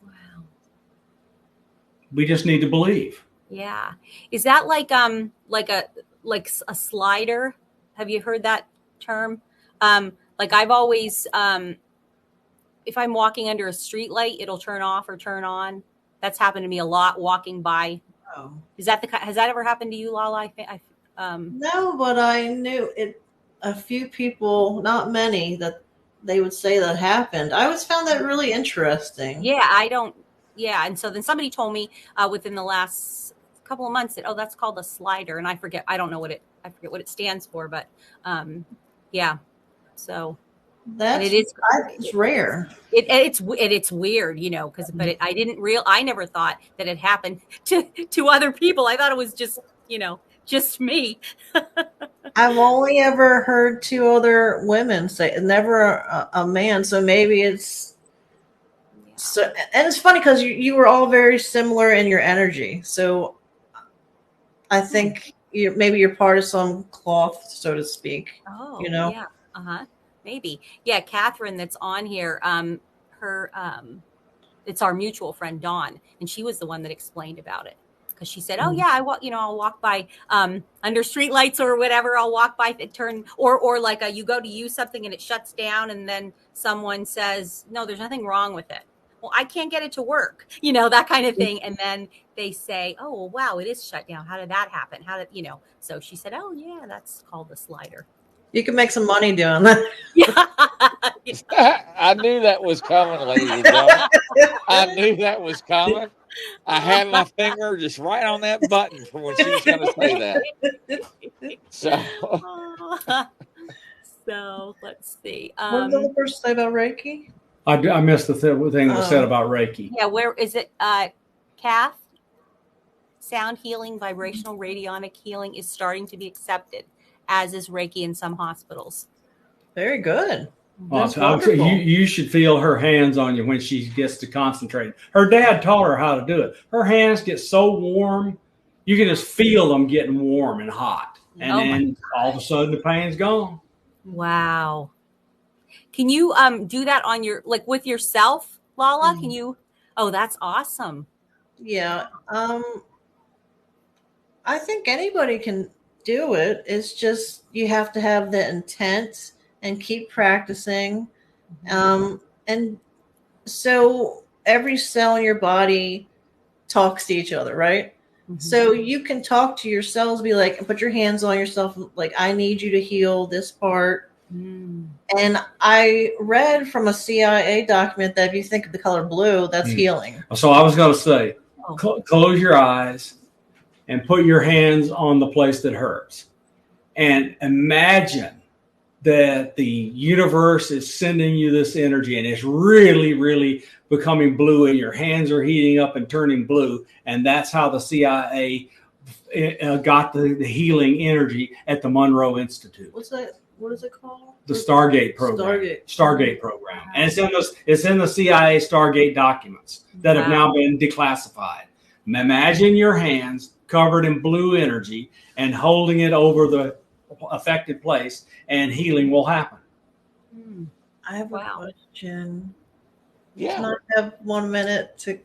Wow. We just need to believe. Yeah. Is that like a slider? Have you heard that term? Like I've always, if I'm walking under a street light, it'll turn off or turn on. That's happened to me a lot walking by. Oh. Has that ever happened to you, Lala? No, but I knew it. A few people, not many, that they would say that happened. I always found that really interesting. Yeah, and so then somebody told me within the last couple of months that, that's called a slider, and I forget what it stands for, but yeah. So it's rare. It's weird, but I never thought that it happened to other people. I thought it was just me. I've only ever heard two other women say it, never a man. So maybe it's so. And it's funny because you were all very similar in your energy. So I think maybe you're part of some cloth, so to speak. Oh, yeah, maybe, yeah. Catherine, that's on here. It's our mutual friend Dawn, and she was the one that explained about it. Because she said, "Oh yeah, I'll walk by under streetlights or whatever. I'll walk by, turn or like you go to use something and it shuts down, and then someone says, no, there's nothing wrong with it. Well, I can't get it to work, that kind of thing. And then they say, oh well, wow, it is shut down. How did that happen? So she said, oh yeah, that's called a slider. You can make some money doing that. Yeah. I knew that was coming, ladies and gentlemen. I knew that was coming. I had my finger just right on that button for when she was going to say that. So let's see. What did the person say about Reiki? I missed the thing that was said about Reiki. Yeah, where is it? Kath, sound healing, vibrational radionic healing is starting to be accepted, as is Reiki in some hospitals. Very good. You should feel her hands on you when she gets to concentrate. Her dad taught her how to do it. Her hands get so warm, you can just feel them getting warm and hot. And then all of a sudden the pain's gone. Wow. Can you do that on with yourself, Lala? Mm-hmm. Can you? Oh, that's awesome. Yeah. I think anybody can do it. It's just you have to have the intent and keep practicing. And so every cell in your body talks to each other, right? Mm-hmm. So you can talk to yourselves, be like, put your hands on yourself, like, I need you to heal this part. Mm. And I read from a CIA document that if you think of the color blue, that's healing. So I was going to say, close your eyes and put your hands on the place that hurts. And imagine that the universe is sending you this energy and it's really, really becoming blue and your hands are heating up and turning blue. And that's how the CIA got the healing energy at the Monroe Institute. What's that? What is it called? The Stargate program. Stargate program. And it's in the CIA Stargate documents that have now been declassified. Imagine your hands covered in blue energy and holding it over the affected place, and healing will happen. I have a question. Yeah. Can I have 1 minute to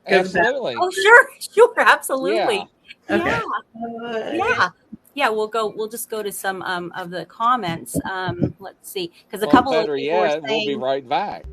absolutely. Oh, sure, absolutely. Yeah. Okay. Yeah, we'll just go to some of the comments. Let's see, because a couple of people were saying, we'll be right back.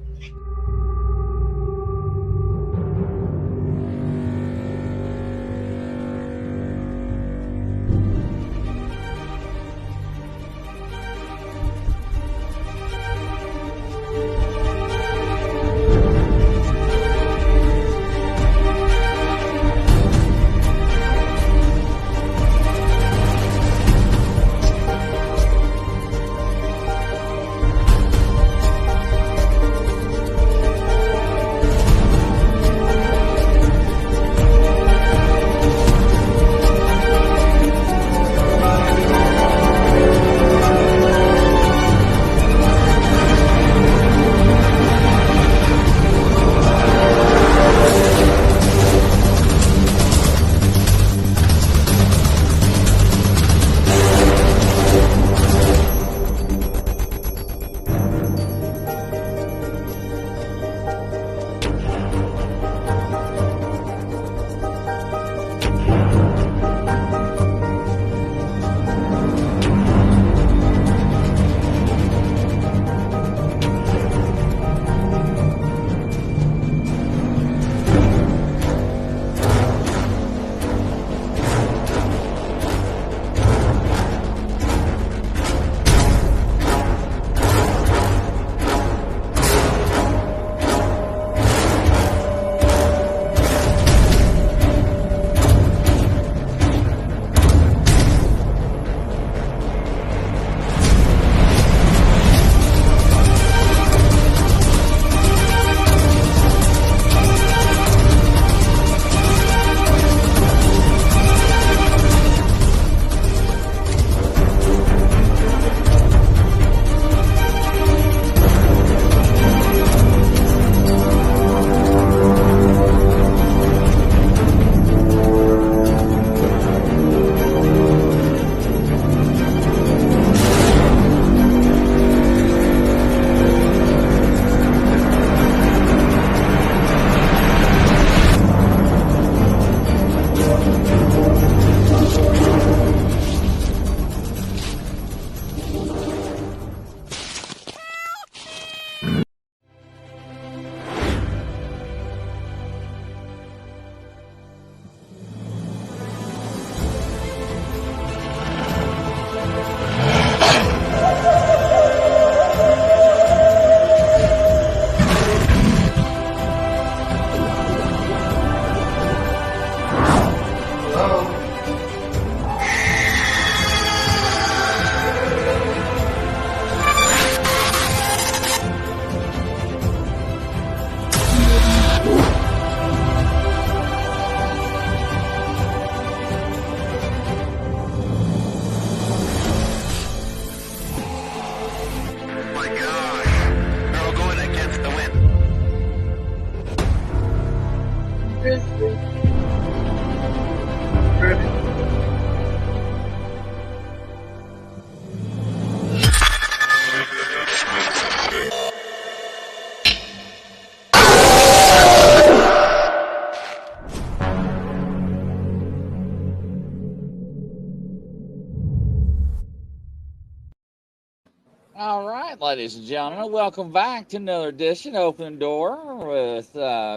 All right, ladies and gentlemen, welcome back to another edition Open Door with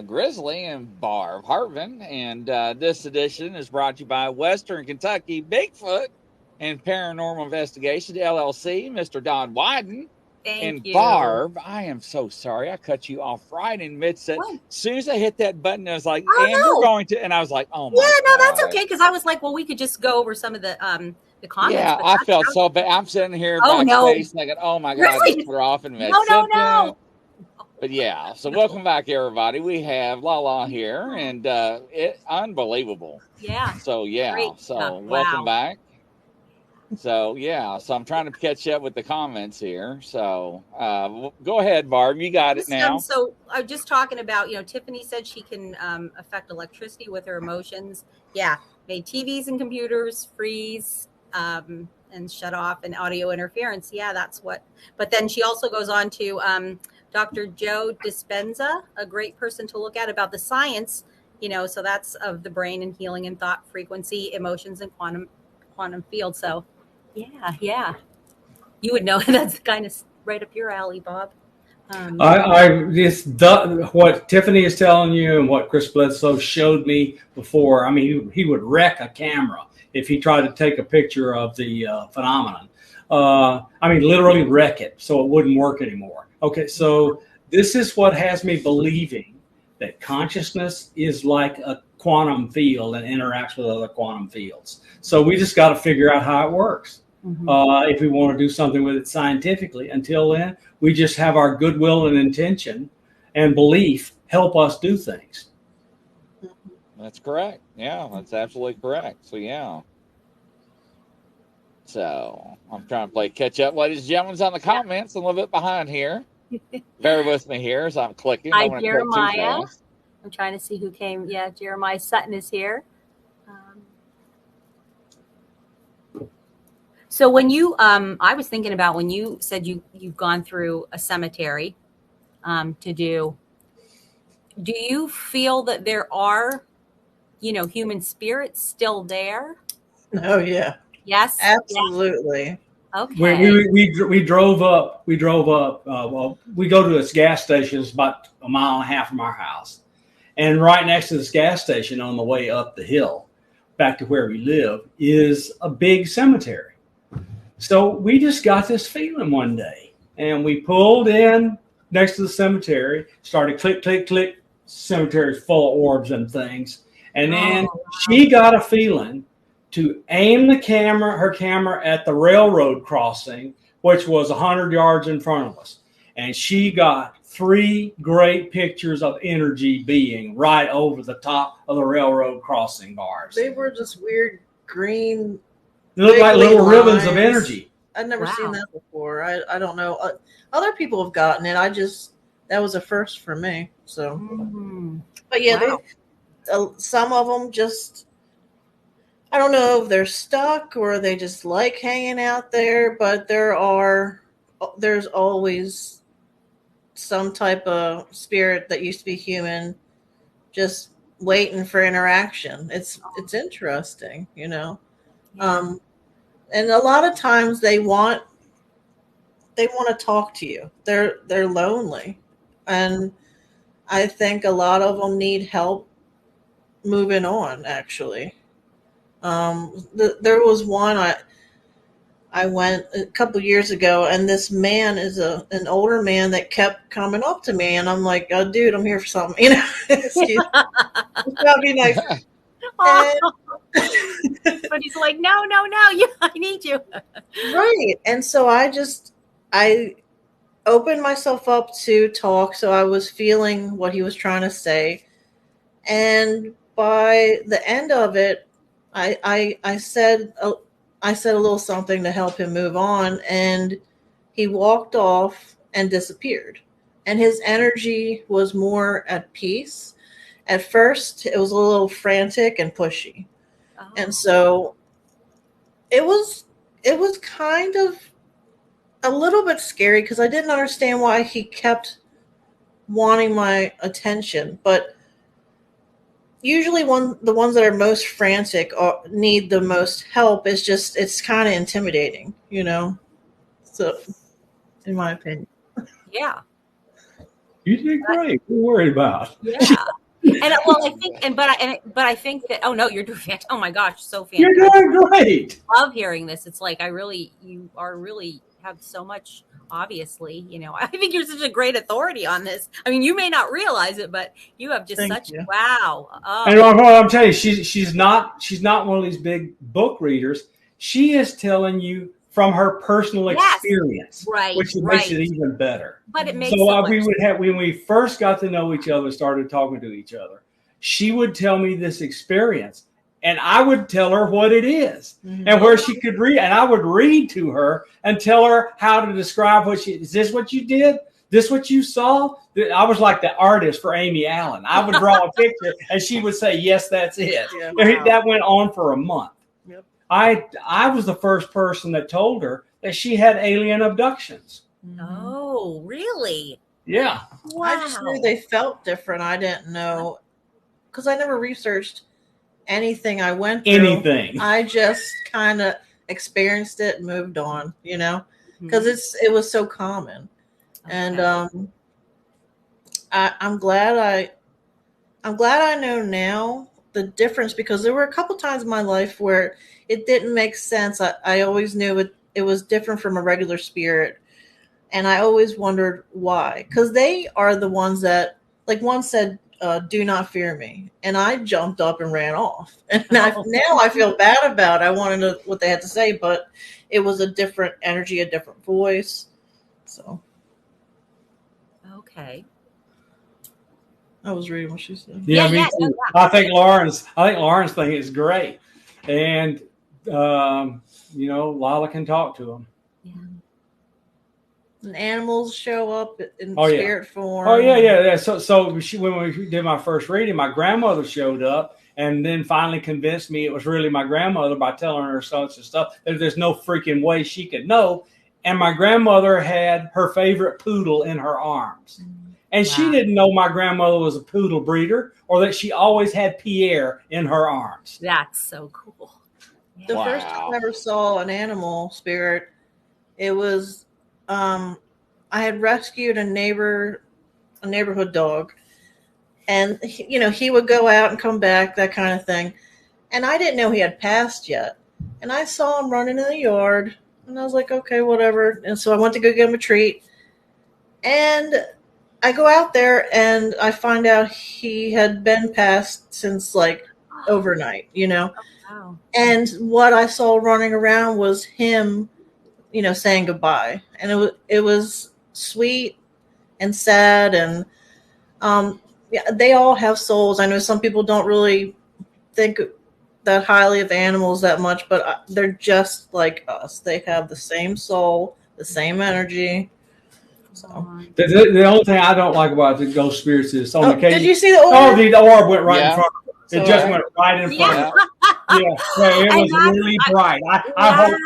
Grizzly and Barb Hartman. And this edition is brought to you by Western Kentucky Bigfoot and Paranormal Investigations, LLC, Mr. Don Wyden. Thank you. Barb, I am so sorry. I cut you off right in mid-set. As soon as I hit that button, I was like, we're going to, and I was like, oh my God. No, that's okay, because I was like, well, we could just go over some of the comments. Yeah, I felt so bad. I'm sitting here backstage thinking, oh my God, I put her off in mid-set. No. But yeah, so welcome back, everybody. We have Lala here, and unbelievable. Yeah. So welcome back. So so I'm trying to catch up with the comments here. So go ahead, Barb. You got it now. So I'm just talking about, Tiffany said she can affect electricity with her emotions. Yeah, made TVs and computers freeze and shut off, and audio interference. Yeah, that's what. But then she also goes on to Dr. Joe Dispenza, a great person to look at about the science. So that's of the brain and healing and thought frequency, emotions, and quantum field. So. Yeah. You would know. That's kind of right up your alley, Bob. What Tiffany is telling you and what Chris Bledsoe showed me before. I mean, he would wreck a camera if he tried to take a picture of the phenomenon. Literally wreck it so it wouldn't work anymore. Okay, so this is what has me believing that consciousness is like a quantum field and interacts with other quantum fields. So we just got to figure out how it works. If we want to do something with it scientifically. Until then, we just have our goodwill and intention and belief help us do things. That's correct. Yeah, that's absolutely correct. So I'm trying to play catch up. Ladies and gentlemen, on the comments, a little bit behind here. Bear with me here as I'm clicking. Hi, Jeremiah. I'm trying to see who came. Yeah, Jeremiah Sutton is here. So when you, I was thinking about when you said you've gone through a cemetery to do you feel that there are, human spirits still there? Oh, yeah. Yes? Absolutely. Yeah. Okay. We drove up. We go to this gas station. It's about a mile and a half from our house. And right next to this gas station on the way up the hill, back to where we live, is a big cemetery. So we just got this feeling one day, and we pulled in next to the cemetery, started click, click, click, cemetery's full of orbs and things. And then she got a feeling to aim her camera at the railroad crossing, which was 100 yards in front of us. And she got 3 great pictures of energy being right over the top of the railroad crossing bars. They were just weird green. They look like little ribbons of energy. I've never seen that before. I don't know. Other people have gotten it. That was a first for me. So, but yeah, some of them just, I don't know if they're stuck or they just like hanging out there, but there's always some type of spirit that used to be human, just waiting for interaction. It's interesting, and a lot of times they want to talk to you. They're lonely, and I think a lot of them need help moving on. Actually, there was one I went a couple years ago, and this man is an older man that kept coming up to me, and I'm like, "Oh, dude, I'm here for something." Excuse me. That'd be nice. But he's like, no, I need you. Right. And so I opened myself up to talk. So I was feeling what he was trying to say. And by the end of it, I said a little something to help him move on. And he walked off and disappeared. And his energy was more at peace. At first, it was a little frantic and pushy. Oh. And so it was kind of a little bit scary because I didn't understand why he kept wanting my attention. But usually the ones that are most frantic or need the most help it's kind of intimidating, So in my opinion. Yeah. You did great. What are you worried about? Yeah. And I think that, oh no, you're doing fantastic. Oh my gosh, so fantastic. You're doing great. I love hearing this. It's like, you are really have so much, obviously, I think you're such a great authority on this. I mean, you may not realize it, but you have just wow. Oh. And I'm telling you, she's not one of these big book readers. She is telling you from her personal experience, right, which makes it even better. But it makes when we first got to know each other, started talking to each other, she would tell me this experience, and I would tell her what it is and where she could read, and I would read to her and tell her how to describe is this what you did? This what you saw? I was like the artist for Amy Allen. I would draw a picture, and she would say, "Yes, that's it." Yeah, wow. That went on for a month. Yep. I was the first person that told her that she had alien abductions. Oh, really? Yeah. Wow. I just knew they felt different. I didn't know, because I never researched anything I went through. Anything. I just kind of experienced it and moved on, because it was so common. Okay. And I'm glad I know now the difference, because there were a couple times in my life where it didn't make sense. I always knew it was different from a regular spirit, and I always wondered why, because they are the ones that, like one said, do not fear me, and I jumped up and ran off, and now I feel bad about it. I want to know what they had to say, but it was a different energy, a different voice. So okay, I was reading what she said. Yeah, me too. I think Lauren's thing is great, and Lala can talk to them. Yeah. And animals show up in spirit form. Oh yeah. So when we did my first reading, my grandmother showed up, and then finally convinced me it was really my grandmother by telling her such and stuff. There's no freaking way she could know. And my grandmother had her favorite poodle in her arms. And she didn't know my grandmother was a poodle breeder, or that she always had Pierre in her arms. That's so cool. Yeah. The first time I ever saw an animal spirit, it was I had rescued a neighborhood dog, and he would go out and come back, that kind of thing. And I didn't know he had passed yet. And I saw him running in the yard, and I was like, okay, whatever. And so I went to go give him a treat. And I go out there and I find out he had been passed since like overnight, Oh, wow. And what I saw running around was him, saying goodbye. And it was sweet and sad. And they all have souls. I know some people don't really think that highly of animals that much, but they're just like us. They have the same soul, the same energy. So. The only thing I don't like about the ghost spirits is on occasion. Did you see the orb? Oh, the orb went right in front of her. It just went right in front of her. It was really bright. I hope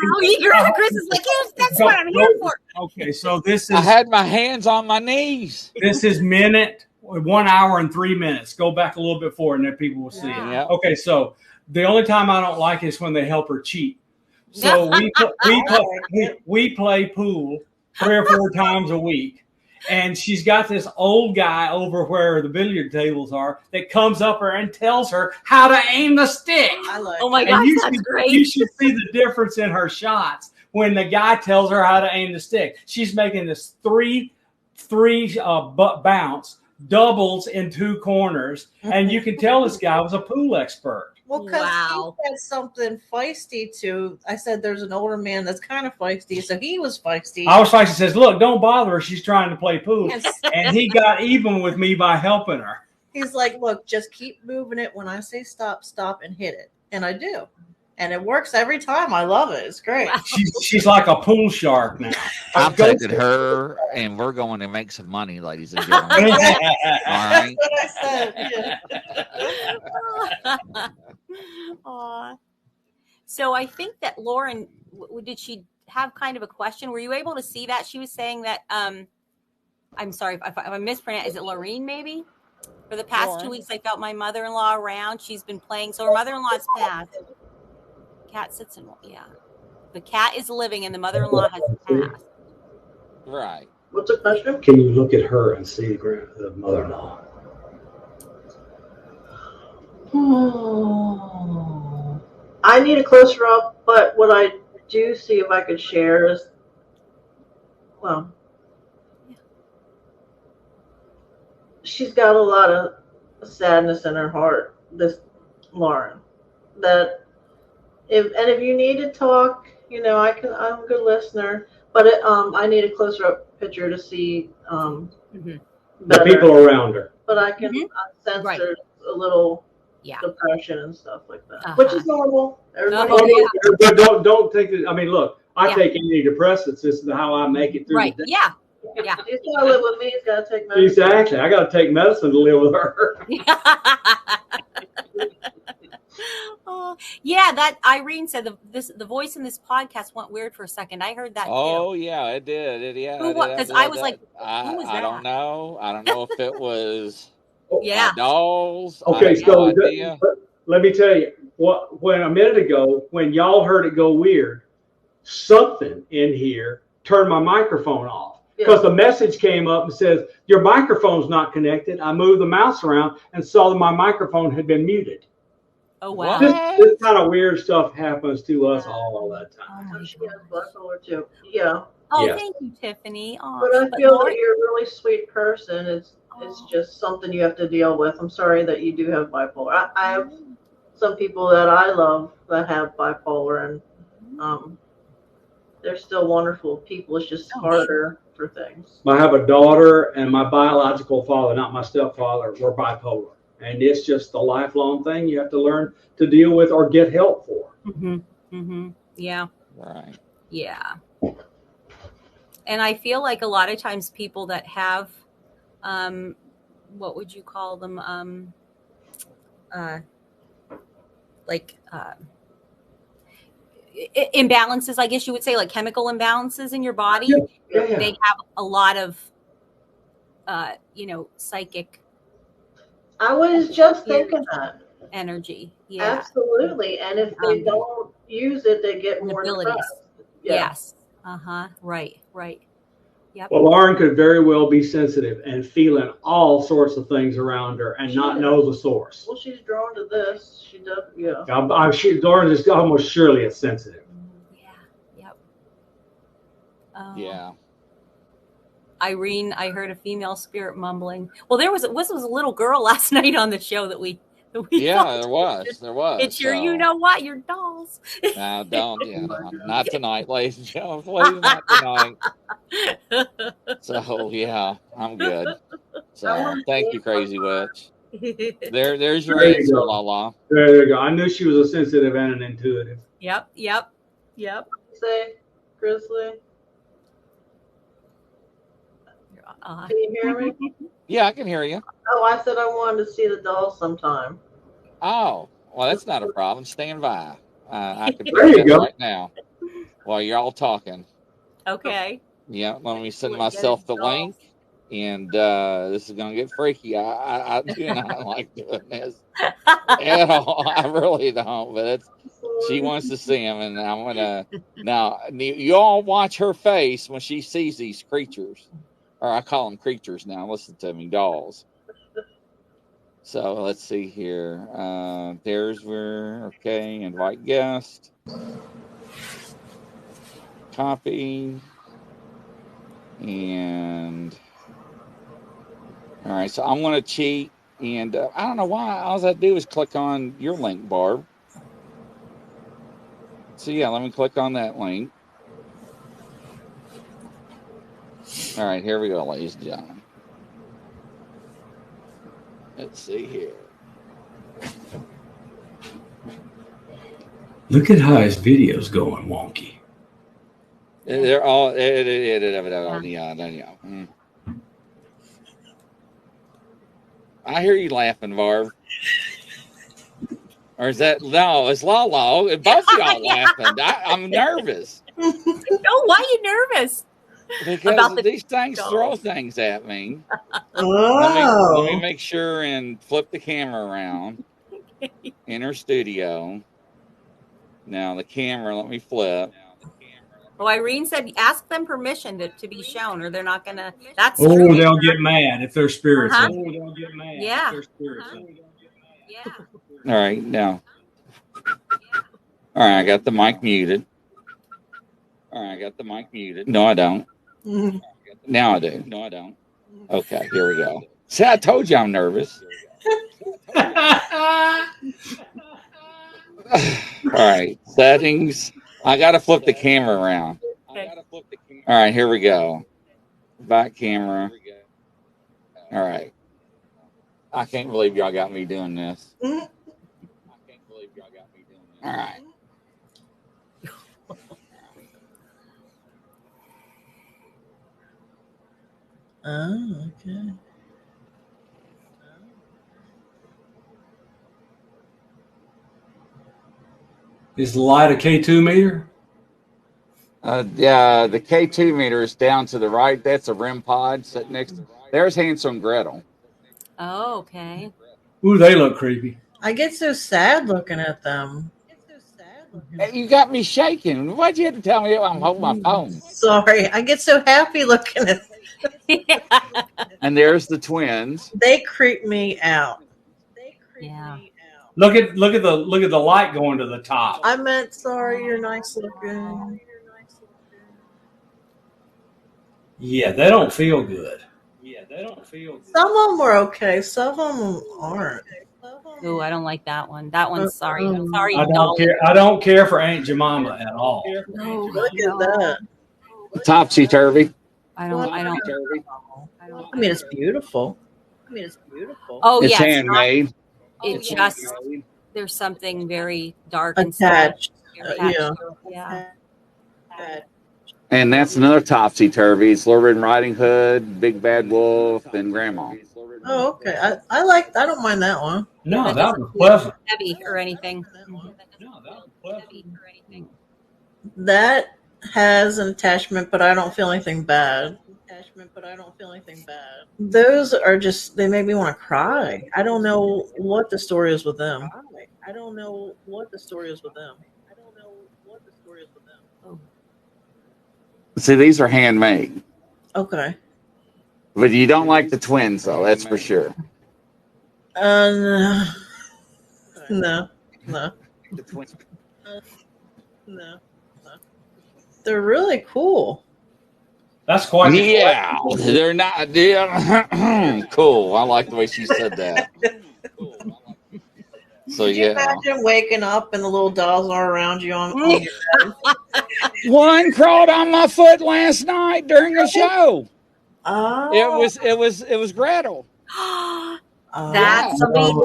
Chris is like, yes, that's what I'm here for. Okay, so this is. I had my hands on my knees. This is 1 hour and 3 minutes. Go back a little bit forward, and then people will see it. Yeah. Okay, so the only time I don't like is when they help her cheat. So we play pool 3 or 4 times a week, and she's got this old guy over where the billiard tables are that comes up her and tells her how to aim the stick. Oh my gosh, that's great. You should see the difference in her shots when the guy tells her how to aim the stick. She's making this three bounce, doubles in 2 corners, and you can tell this guy was a pool expert. Well, because he said something feisty too. I said there's an older man that's kind of feisty, so he was feisty. I was feisty. Says, look, don't bother her. She's trying to play pool. Yes. And he got even with me by helping her. He's like, look, just keep moving it. When I say stop, stop and hit it. And I do. And it works every time. I love it. It's great. Wow. She's like a pool shark now. I'm taking her, and we're going to make some money, ladies and gentlemen. All right. That's what I said. Yeah. So I think that Lauren, did she have kind of a question? Were you able to see that? She was saying that, I'm sorry if I mispronounced. Is it Lorene maybe? For the past 2 weeks, I felt my mother-in-law around. She's been playing. So her mother-in-law's passed. Cat sits in, the cat is living and the mother-in-law has passed. Right. What's the question? Can you look at her and see the mother-in-law? I need a closer up, but what I do see if I could share is, well, she's got a lot of sadness in her heart, this Lauren. That if you need to talk, I'm a good listener, but I need a closer up picture to see the people around her. But I can sense there's a little depression and stuff like that, which is normal. Everybody But don't take it. I mean, look, I take antidepressants. This is how I make it through the day. Yeah. He's got to live with me. He's got to take medicine. Exactly. I got to take medicine to live with her. That Irene said the voice in this podcast went weird for a second. I heard that too. Oh yeah, it did. Because I was like, who was that? I don't know. I don't know if it was dolls. Okay, so let me tell you when a minute ago, when y'all heard it go weird, something in here turned my microphone off. Because the message came up and says, your microphone's not connected. I moved the mouse around and saw that my microphone had been muted. Oh, wow. This kind of weird stuff happens to us all the time. Oh, she has bipolar too. Yeah. Oh, thank you, Tiffany. Oh, but I feel that you're a really sweet person. It's just something you have to deal with. I'm sorry that you do have bipolar. I have some people that I love that have bipolar, and they're still wonderful people. It's just harder for things. I have a daughter, and my biological father, not my stepfather, were bipolar. And it's just a lifelong thing you have to learn to deal with or get help for. Yeah. Right. Yeah. And I feel like a lot of times people that have, what would you call them? Imbalances, I guess you would say, like chemical imbalances in your body. They have a lot of, psychic. I was just thinking that. Energy. Yeah. Absolutely. And if they don't use it, they get more abilities. Yes. Right. Yep. Well, Lauren could very well be sensitive and feeling all sorts of things around her and not know the source. Well, she's drawn to this. She does, Lauren is almost surely is sensitive. Yep. Yeah. Irene, I heard a female spirit mumbling. Well, there was a little girl last night on the show that we there was. It's your, you know what, your dolls. No, don't. Not tonight, ladies and gentlemen. Please, not tonight. So I'm good. So thank you, Crazy Witch. There's your answer, you Lala. There you go. I knew she was a sensitive and an intuitive. Yep. Say, Grizzly. Can you hear me? Yeah, I can hear you. Oh, I said I wanted to see the dolls sometime. Oh, well, that's not a problem. Stand by. I can do that right now while you're all talking. Okay. Yeah, let me send myself the link. And this is going to get freaky. I do not like doing this at all. I really don't. But she wants to see him. And I'm going to. Now, you all watch her face when she sees these creatures. Or I call them creatures now. Listen to me, dolls. So let's see here. There's where, okay, invite guest. Copy. And, all right, so I'm going to cheat. And I don't know why. All I do is click on your link, Barb. So, yeah, let me click on that link. All right, here we go, ladies and gentlemen. Let's see here. Look at how his video's going wonky. They're all yeah. I hear you laughing, Barb. Or is that it's Lala? Both of y'all laughing. I'm nervous. No, why are you nervous? Because these things throw things at me. Let me make sure and flip the camera around. In her studio. Now the camera, let me flip. Oh, Irene said, ask them permission to be shown, or they're not gonna. That's Oh, true. they'll get mad if they're spirits. Uh-huh. Oh, they'll get mad Yeah. if they're spirits. Yeah. All right, now. All right, I got the mic muted. No, I don't. Now I do. No, I don't. Okay, here we go. See, I told you I'm nervous. All right, settings. I got to flip the camera around. Okay. All right, here we go. Back camera. All right. I can't believe y'all got me doing this. All right. Oh, okay. Is the light a K2 meter? Yeah, the K2 meter is down to the right. That's a REM pod sitting next to. There's Hansel and Gretel. Oh, okay. Ooh, they look creepy. I get so sad looking at them. Hey, you got me shaking. Why'd you have to tell me I'm holding my phone? Sorry, I get so happy looking at them. And there's the twins. They creep me out. Yeah. Look at the light going to the top. I meant, sorry, you're nice looking. Yeah, they don't feel good. Some of them are okay. Some of them aren't. Ooh, I don't like that one. That one's sorry. Sorry, I don't Dolly. care. I don't care for Aunt Jemima at all. No, Look at that. Topsy turvy. I don't. I mean, it's beautiful. Oh, It's yeah. handmade. It just, there's something very dark inside. Attached. Attached. Yeah. And that's another topsy turvy. It's Little Red Riding Hood, Big Bad Wolf, and Grandma. Oh, okay. I don't mind that one. No, that was pleasant. Heavy or anything. That has an attachment, but I don't feel anything bad. Those are just, they make me want to cry. I don't know what the story is with them. See, these are handmade. Okay. But you don't like the twins, though, that's for sure. No. No. The twins. No. They're really cool. That's quite. Yeah, they're not. Yeah. Cool. I like the way she said that. So Could you yeah. imagine waking up and the little dolls are around you on your bed? One crawled on my foot last night during a show. Oh. It was Gretel. That's amazing.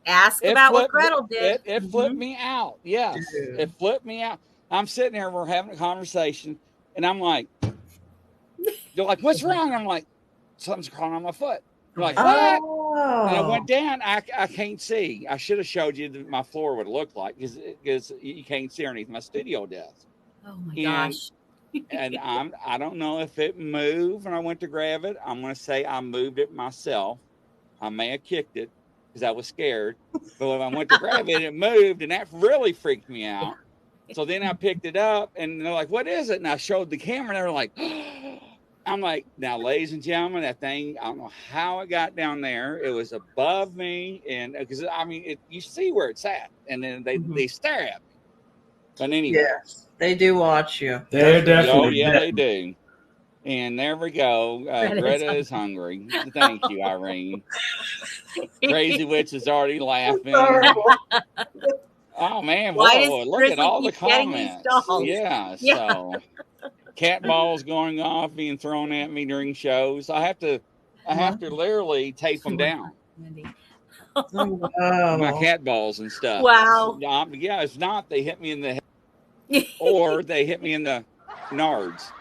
Ask about what Gretel did. It flipped me out. Yes, it flipped me out. I'm sitting there, we're having a conversation, and I'm like, they're like, "What's wrong?" I'm like, "Something's crawling on my foot." They're like, "What?" Oh. And I went down. I can't see. I should have showed you that my floor would look like because you can't see underneath my studio desk. Oh my gosh. And I don't know if it moved when I went to grab it. I'm going to say I moved it myself. I may have kicked it because I was scared. But when I went to grab it, it moved, and that really freaked me out. So then I picked it up, and they're like, "What is it?" And I showed the camera, and they were like, I'm like, now, ladies and gentlemen, that thing, I don't know how it got down there. It was above me, and because I mean, you see where it's at, and then they stare at me. But anyway, yes, they do watch you. They're definitely. Oh yeah, they do. And there we go. Greta is hungry. Thank you, Irene. Crazy Witch is already laughing. Oh man, whoa, look at all the comments. Yeah, so cat balls going off, being thrown at me during shows. I have to literally tape them down. My cat balls and stuff. Wow. Yeah, if not, they hit me in the head or they hit me in the nards.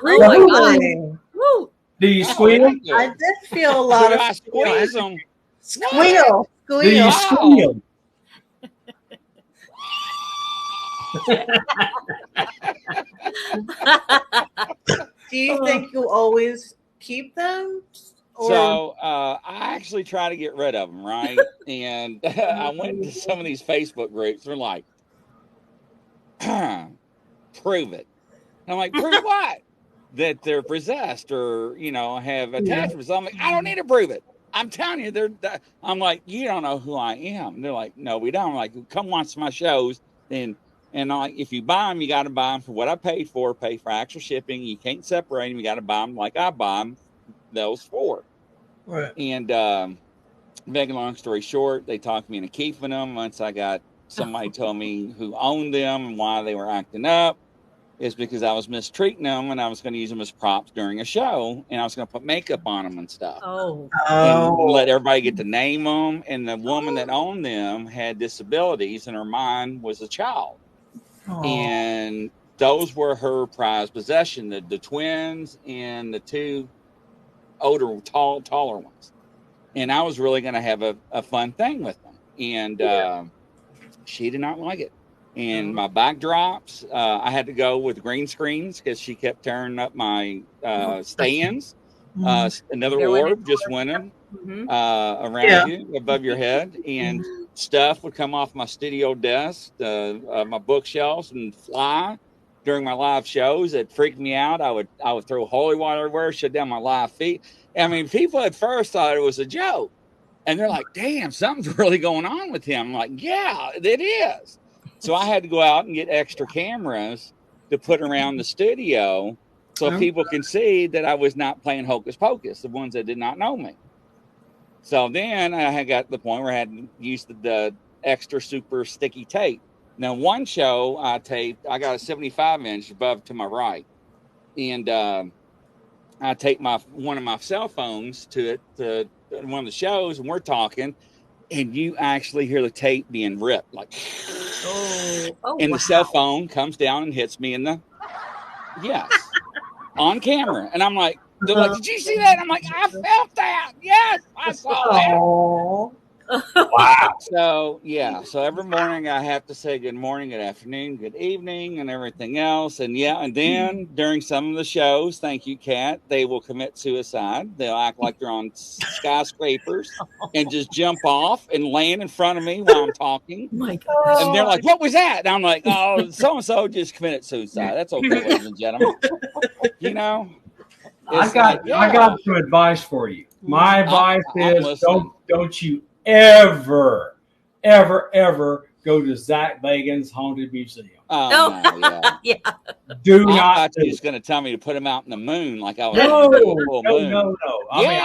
Really? Oh my God. Woo. Do you squeal? I did feel a lot of squeeze them. Squeal. Do you squeal? Do you think you'll always keep them? Or? So I actually try to get rid of them, right? And I went to some of these Facebook groups. They're like, prove it. And I'm like, prove what? That they're possessed or, have attachments. I'm like, I don't need to prove it. I'm telling you, I'm like, you don't know who I am. And they're like, no, we don't. I'm like, come watch my shows. And I'm like, if you buy them, you got to buy them for what I paid for, pay for actual shipping. You can't separate them. You got to buy them like I buy them, those for. Right. And make a long story short, they talked me into keeping them. Once somebody told me who owned them and why they were acting up. Is because I was mistreating them and I was going to use them as props during a show and I was going to put makeup on them and stuff. And let everybody get to name them. And the woman that owned them had disabilities and her mind was a child. And those were her prized possession, the twins and the two older, taller ones. And I was really going to have a fun thing with them. And she did not like it. And my backdrops, I had to go with green screens because she kept tearing up my stands. Another orb just went around you, above your head. And stuff would come off my studio desk, my bookshelves, and fly during my live shows. It freaked me out. I would throw holy water everywhere, shut down my live feed. I mean, people at first thought it was a joke. And they're like, damn, something's really going on with him. I'm like, yeah, it is. So I had to go out and get extra cameras to put around the studio so people can see that I was not playing hocus pocus, the ones that did not know me. So then I had got to the point where I had to use the extra super sticky tape. Now, one show I got a 75-inch above to my right. And I take one of my cell phones to one of the shows, and we're talking. And you actually hear the tape being ripped, like, and the cell phone comes down and hits me in the, on camera. And I'm like, they're like, did you see that? And I'm like, I felt that. Yes, I saw that. Wow. So every morning I have to say good morning, good afternoon, good evening, and everything else. And and then during some of the shows, thank you, Kat, they will commit suicide. They'll act like they're on skyscrapers and just jump off and land in front of me while I'm talking. My gosh. And they're like, what was that? And I'm like, oh, so-and-so just committed suicide. That's okay, ladies and gentlemen. I got some advice for you. My advice is don't you ever go to Zach Bagans' Haunted Museum. Oh, no, yeah. Do not. I thought you was going to tell me to put him out in the moon like I was. No. I mean,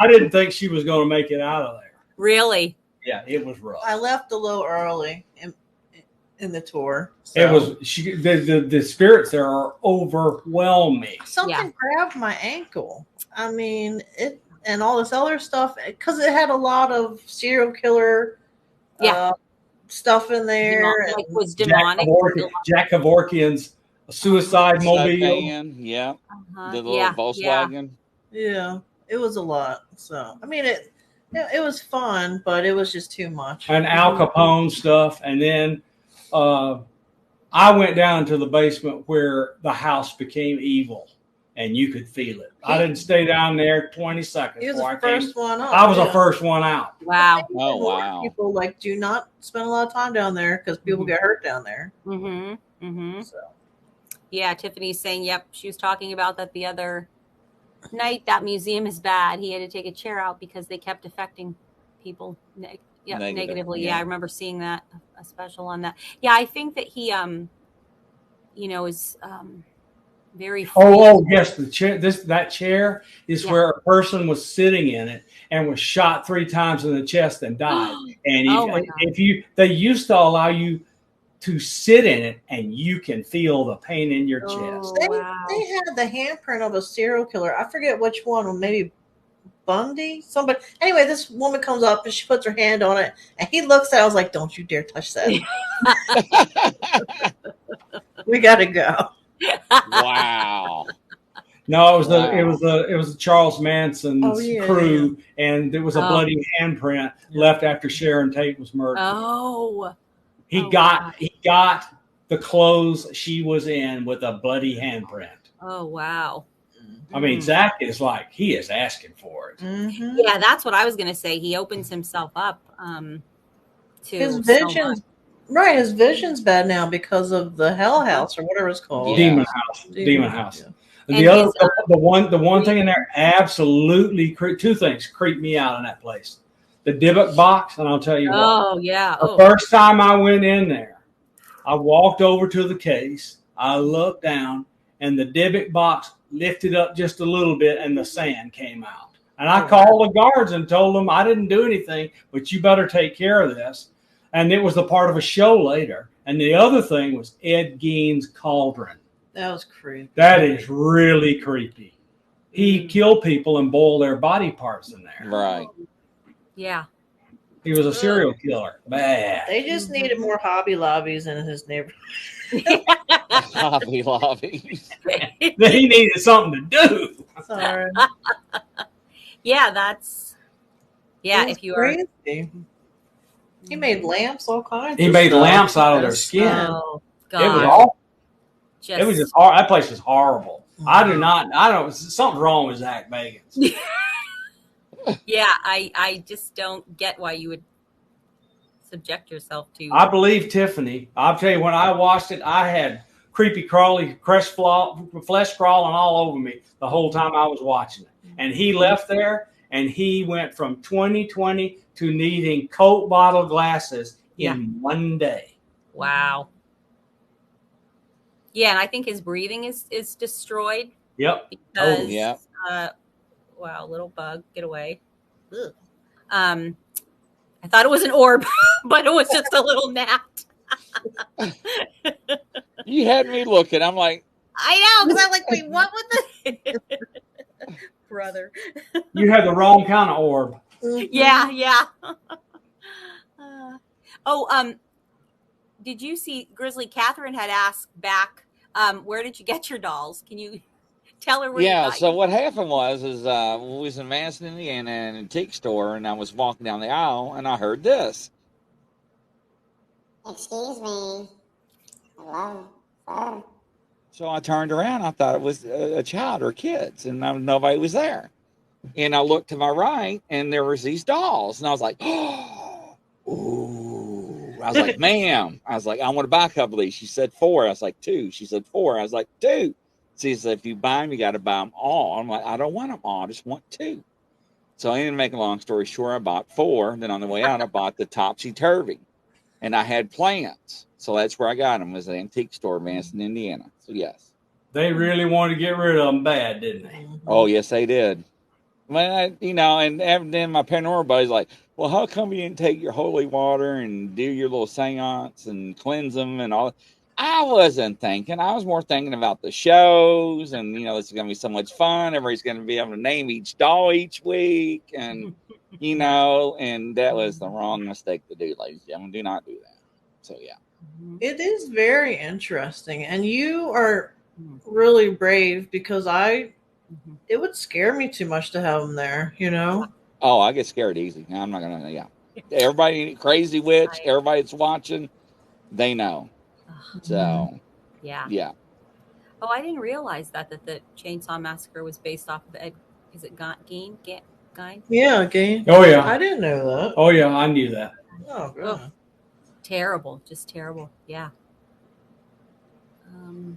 I didn't think she was going to make it out of there. Really? Yeah, it was rough. I left a little early in the tour. So. It was the spirits there are overwhelming. Something grabbed my ankle. I mean it. And all this other stuff, because it had a lot of serial killer stuff in there. Like was demonic. Jack Kevorkian's suicide mobile. The little Volkswagen. Yeah, it was a lot. So, I mean, it was fun, but it was just too much. And Al Capone stuff. And then I went down to the basement where the house became evil. And you could feel it. I didn't stay down there 20 seconds. He was the first one out. I was the first one out. Wow. Oh, wow. People do not spend a lot of time down there because people get hurt down there. So. Yeah, Tiffany's saying, yep, she was talking about that the other night. That museum is bad. He had to take a chair out because they kept affecting people negatively. Yeah, I remember seeing that, a special on that. Yeah, I think that he, is... very free. Yes, the chair. That chair is where a person was sitting in it and was shot 3 times in the chest and died. And they used to allow you to sit in it and you can feel the pain in your chest. They had the handprint of a serial killer. I forget which one, maybe Bundy. Somebody. Anyway, this woman comes up and she puts her hand on it, and he looks at it. I was like, "Don't you dare touch that." We got to go. Wow. No, it was the Charles Manson's crew, and there was a bloody handprint left after Sharon Tate was murdered. He got the clothes she was in with a bloody handprint. Oh wow. I mean, Zach is he is asking for it. Mm-hmm. Yeah, that's what I was going to say. He opens himself up to his visions. Right, his vision's bad now because of the Hell House or whatever it's called. Demon House. Demon House. Yeah. The other, the one thing in there absolutely two things creep me out in that place. The Dybbuk box, and I'll tell you what. Oh yeah. The first time I went in there, I walked over to the case. I looked down, and the Dybbuk box lifted up just a little bit, and the sand came out. And I called the guards and told them I didn't do anything, but you better take care of this. And it was the part of a show later. And the other thing was Ed Gein's cauldron. That was creepy. That is really creepy. He killed people and boiled their body parts in there. Right. Yeah. He was a serial killer. Bad. They just needed more Hobby Lobbies in his neighborhood. Hobby Lobbies. He needed something to do. Sorry. Yeah, that's. Yeah, if you are. Crazy. He made lamps, all kinds. He made lamps out of their skin. Oh God. It was awful. It was just hard. That place was horrible. I don't. Something's wrong with Zach Bagans. Yeah, I just don't get why you would subject yourself to. I believe Tiffany. I'll tell you, when I watched it, I had creepy crawly flesh crawling all over me the whole time I was watching it. And he left there, and he went from 2020 to needing Coke bottle glasses in one day. Wow. Yeah, and I think his breathing is destroyed. Yep. Because, yeah. Wow, little bug, get away. Ugh. I thought it was an orb, but it was just a little gnat. You had me looking. I'm like, I know, because I'm like, wait, what was the brother? You had the wrong kind of orb. Yeah. Did you see Grizzly Catherine had asked back, where did you get your dolls? Can you tell her where you got so what happened was we was in Madison, Indiana, in an antique store, and I was walking down the aisle, and I heard this. Excuse me. Hello, sir. So I turned around. I thought it was a child or kids, and nobody was there. And I looked to my right, and there was these dolls, and I was like, oh, ooh. I was like, ma'am. I was like, I want to buy a couple of these. She said 4. I was like, 2. She said 4. I was like, 2. She said, if you buy them, you got to buy them all. I'm like, I don't want them all. I just want 2. So I didn't make a long story short. I bought 4. Then on the way out, I bought the Topsy-Turvy. And I had plants. So that's where I got them, was the antique store, Madison, Indiana. So, yes. They really wanted to get rid of them bad, didn't they? Oh, yes, they did. Well, and then my paranormal buddy's like, well, how come you didn't take your holy water and do your little seance and cleanse them and all? I wasn't thinking. I was more thinking about the shows and, this is going to be so much fun. Everybody's going to be able to name each doll each week. And, and that was the wrong mistake to do, ladies and gentlemen. Do not do that. So, yeah. It is very interesting. And you are really brave because it would scare me too much to have them there, Oh, I get scared easy. I'm not going to, Everybody, crazy witch, everybody that's watching, they know. So, yeah. Oh, I didn't realize that the Chainsaw Massacre was based off of Ed. Is it Gein? Yeah, Gein. Oh, yeah. I didn't know that. Oh, yeah, I knew that. Oh, God. Terrible. Just terrible. Yeah.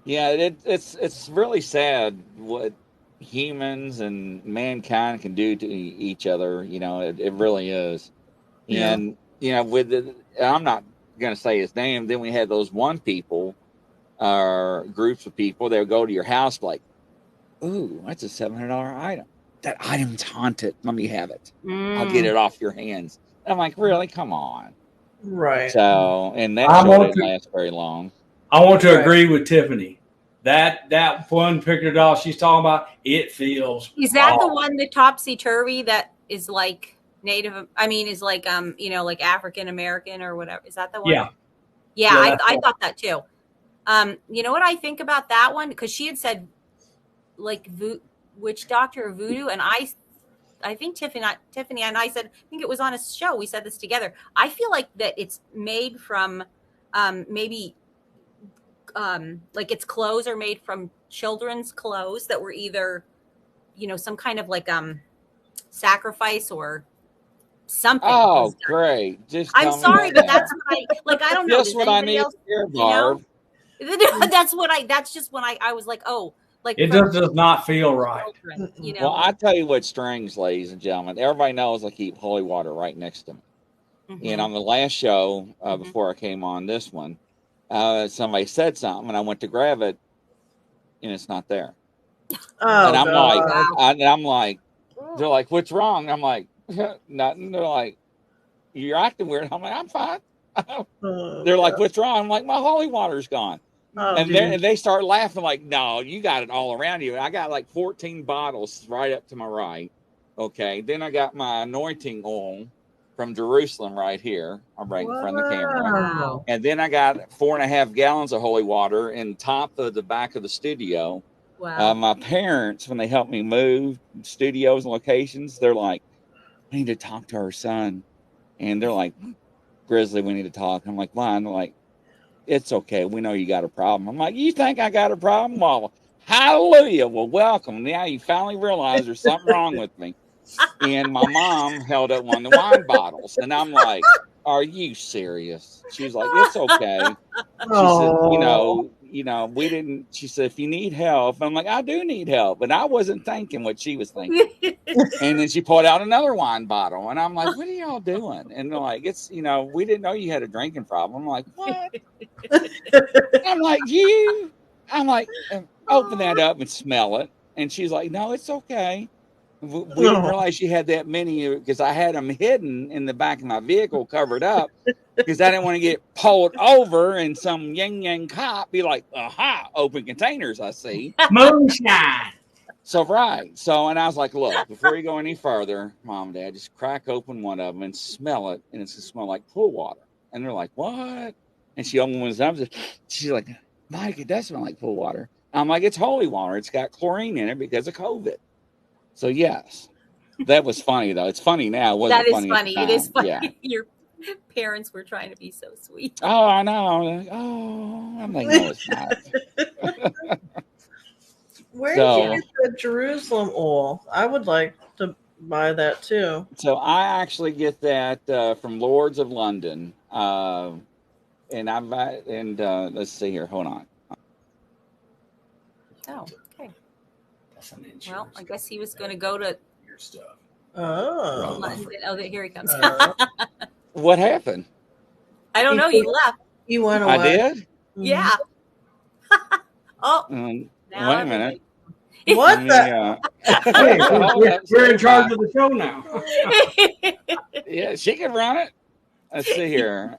It's really sad what humans and mankind can do to each other. It really is. Yeah. And, I'm not going to say his name. Then we had those groups of people that would go to your house like, ooh, that's a $700 item. That item's haunted. Let me have it. I'll get it off your hands. I'm like, really? Come on. Right. So, and that didn't last very long. I want to agree with Tiffany. That one picture doll she's talking about, it feels. Is that the one, the Topsy-Turvy, that is like Native? I mean, is like like African American or whatever. Is that the one? Yeah. I thought that too. You know what I think about that one? Because she had said like witch doctor or voodoo, and I think Tiffany and I said, I think it was on a show. We said this together. I feel like that it's made from maybe. Like its clothes are made from children's clothes that were either, some kind of like sacrifice or something. Oh, great! Just I'm sorry, but that's what I don't know. Just what I need to hear, Barb. That's just when I was like, oh, like it just does not feel right. Children, you know. Well, I tell you what's strange, ladies and gentlemen. Everybody knows I keep holy water right next to me. Mm-hmm. And on the last show, before I came on this one, somebody said something, and I went to grab it, and it's not there. Oh, and I'm God. I'm like, they're like, what's wrong? And I'm like, nothing. They're like, you're acting weird. I'm like, I'm fine. They're like, what's wrong? I'm like, my holy water's gone. And they start laughing like, no, you got it all around you. I got like 14 bottles right up to my right. Okay. Then I got my anointing oil from Jerusalem right here. I'm right in front of the camera. Wow. And then I got 4.5 gallons of holy water in top of the back of the studio. Wow. My parents, when they helped me move studios and locations, they're like, I need to talk to our son. And they're like, Grizzly, we need to talk. I'm like, why? And they're like, it's okay. We know you got a problem. I'm like, you think I got a problem? Well, hallelujah. Well, welcome. Now you finally realize there's something wrong with me. And my mom held up one of the wine bottles. And I'm like, are you serious? She was like, it's okay. She said, you know, we didn't, she said, if you need help, I'm like, I do need help. But I wasn't thinking what she was thinking. And then she pulled out another wine bottle. And I'm like, what are y'all doing? And they're like, it's, you know, we didn't know you had a drinking problem. I'm like, what? I'm like, open that up and smell it. And she's like, no, it's okay. We didn't realize she had that many because I had them hidden in the back of my vehicle, covered up, because I didn't want to get pulled over and some yang cop be like, aha, open containers, I see. Moonshine. So, right. So, and I was like, look, before you go any further, Mom and Dad, just crack open one of them and smell it. And it's going to smell like pool water. And they're like, what? And she opened one of them. She's like, Mike, it does smell like pool water. I'm like, it's holy water. It's got chlorine in it because of COVID. So, yes, that was funny, though. It's funny now. That is funny. It is funny. Yeah. Your parents were trying to be so sweet. Oh, I know. Like, I'm like, no, it's not. Where did you get the Jerusalem oil? I would like to buy that, too. So, I actually get that from Lords of London. And let's see here. Hold on. Oh. Well, I guess he was going to go to your stuff. Oh. London. Oh, here he comes. What happened? I don't know. You left. You went away. I did? Yeah. Wait a minute. What the? Hey, we're in charge of the show now. Yeah, she can run it. Let's see here.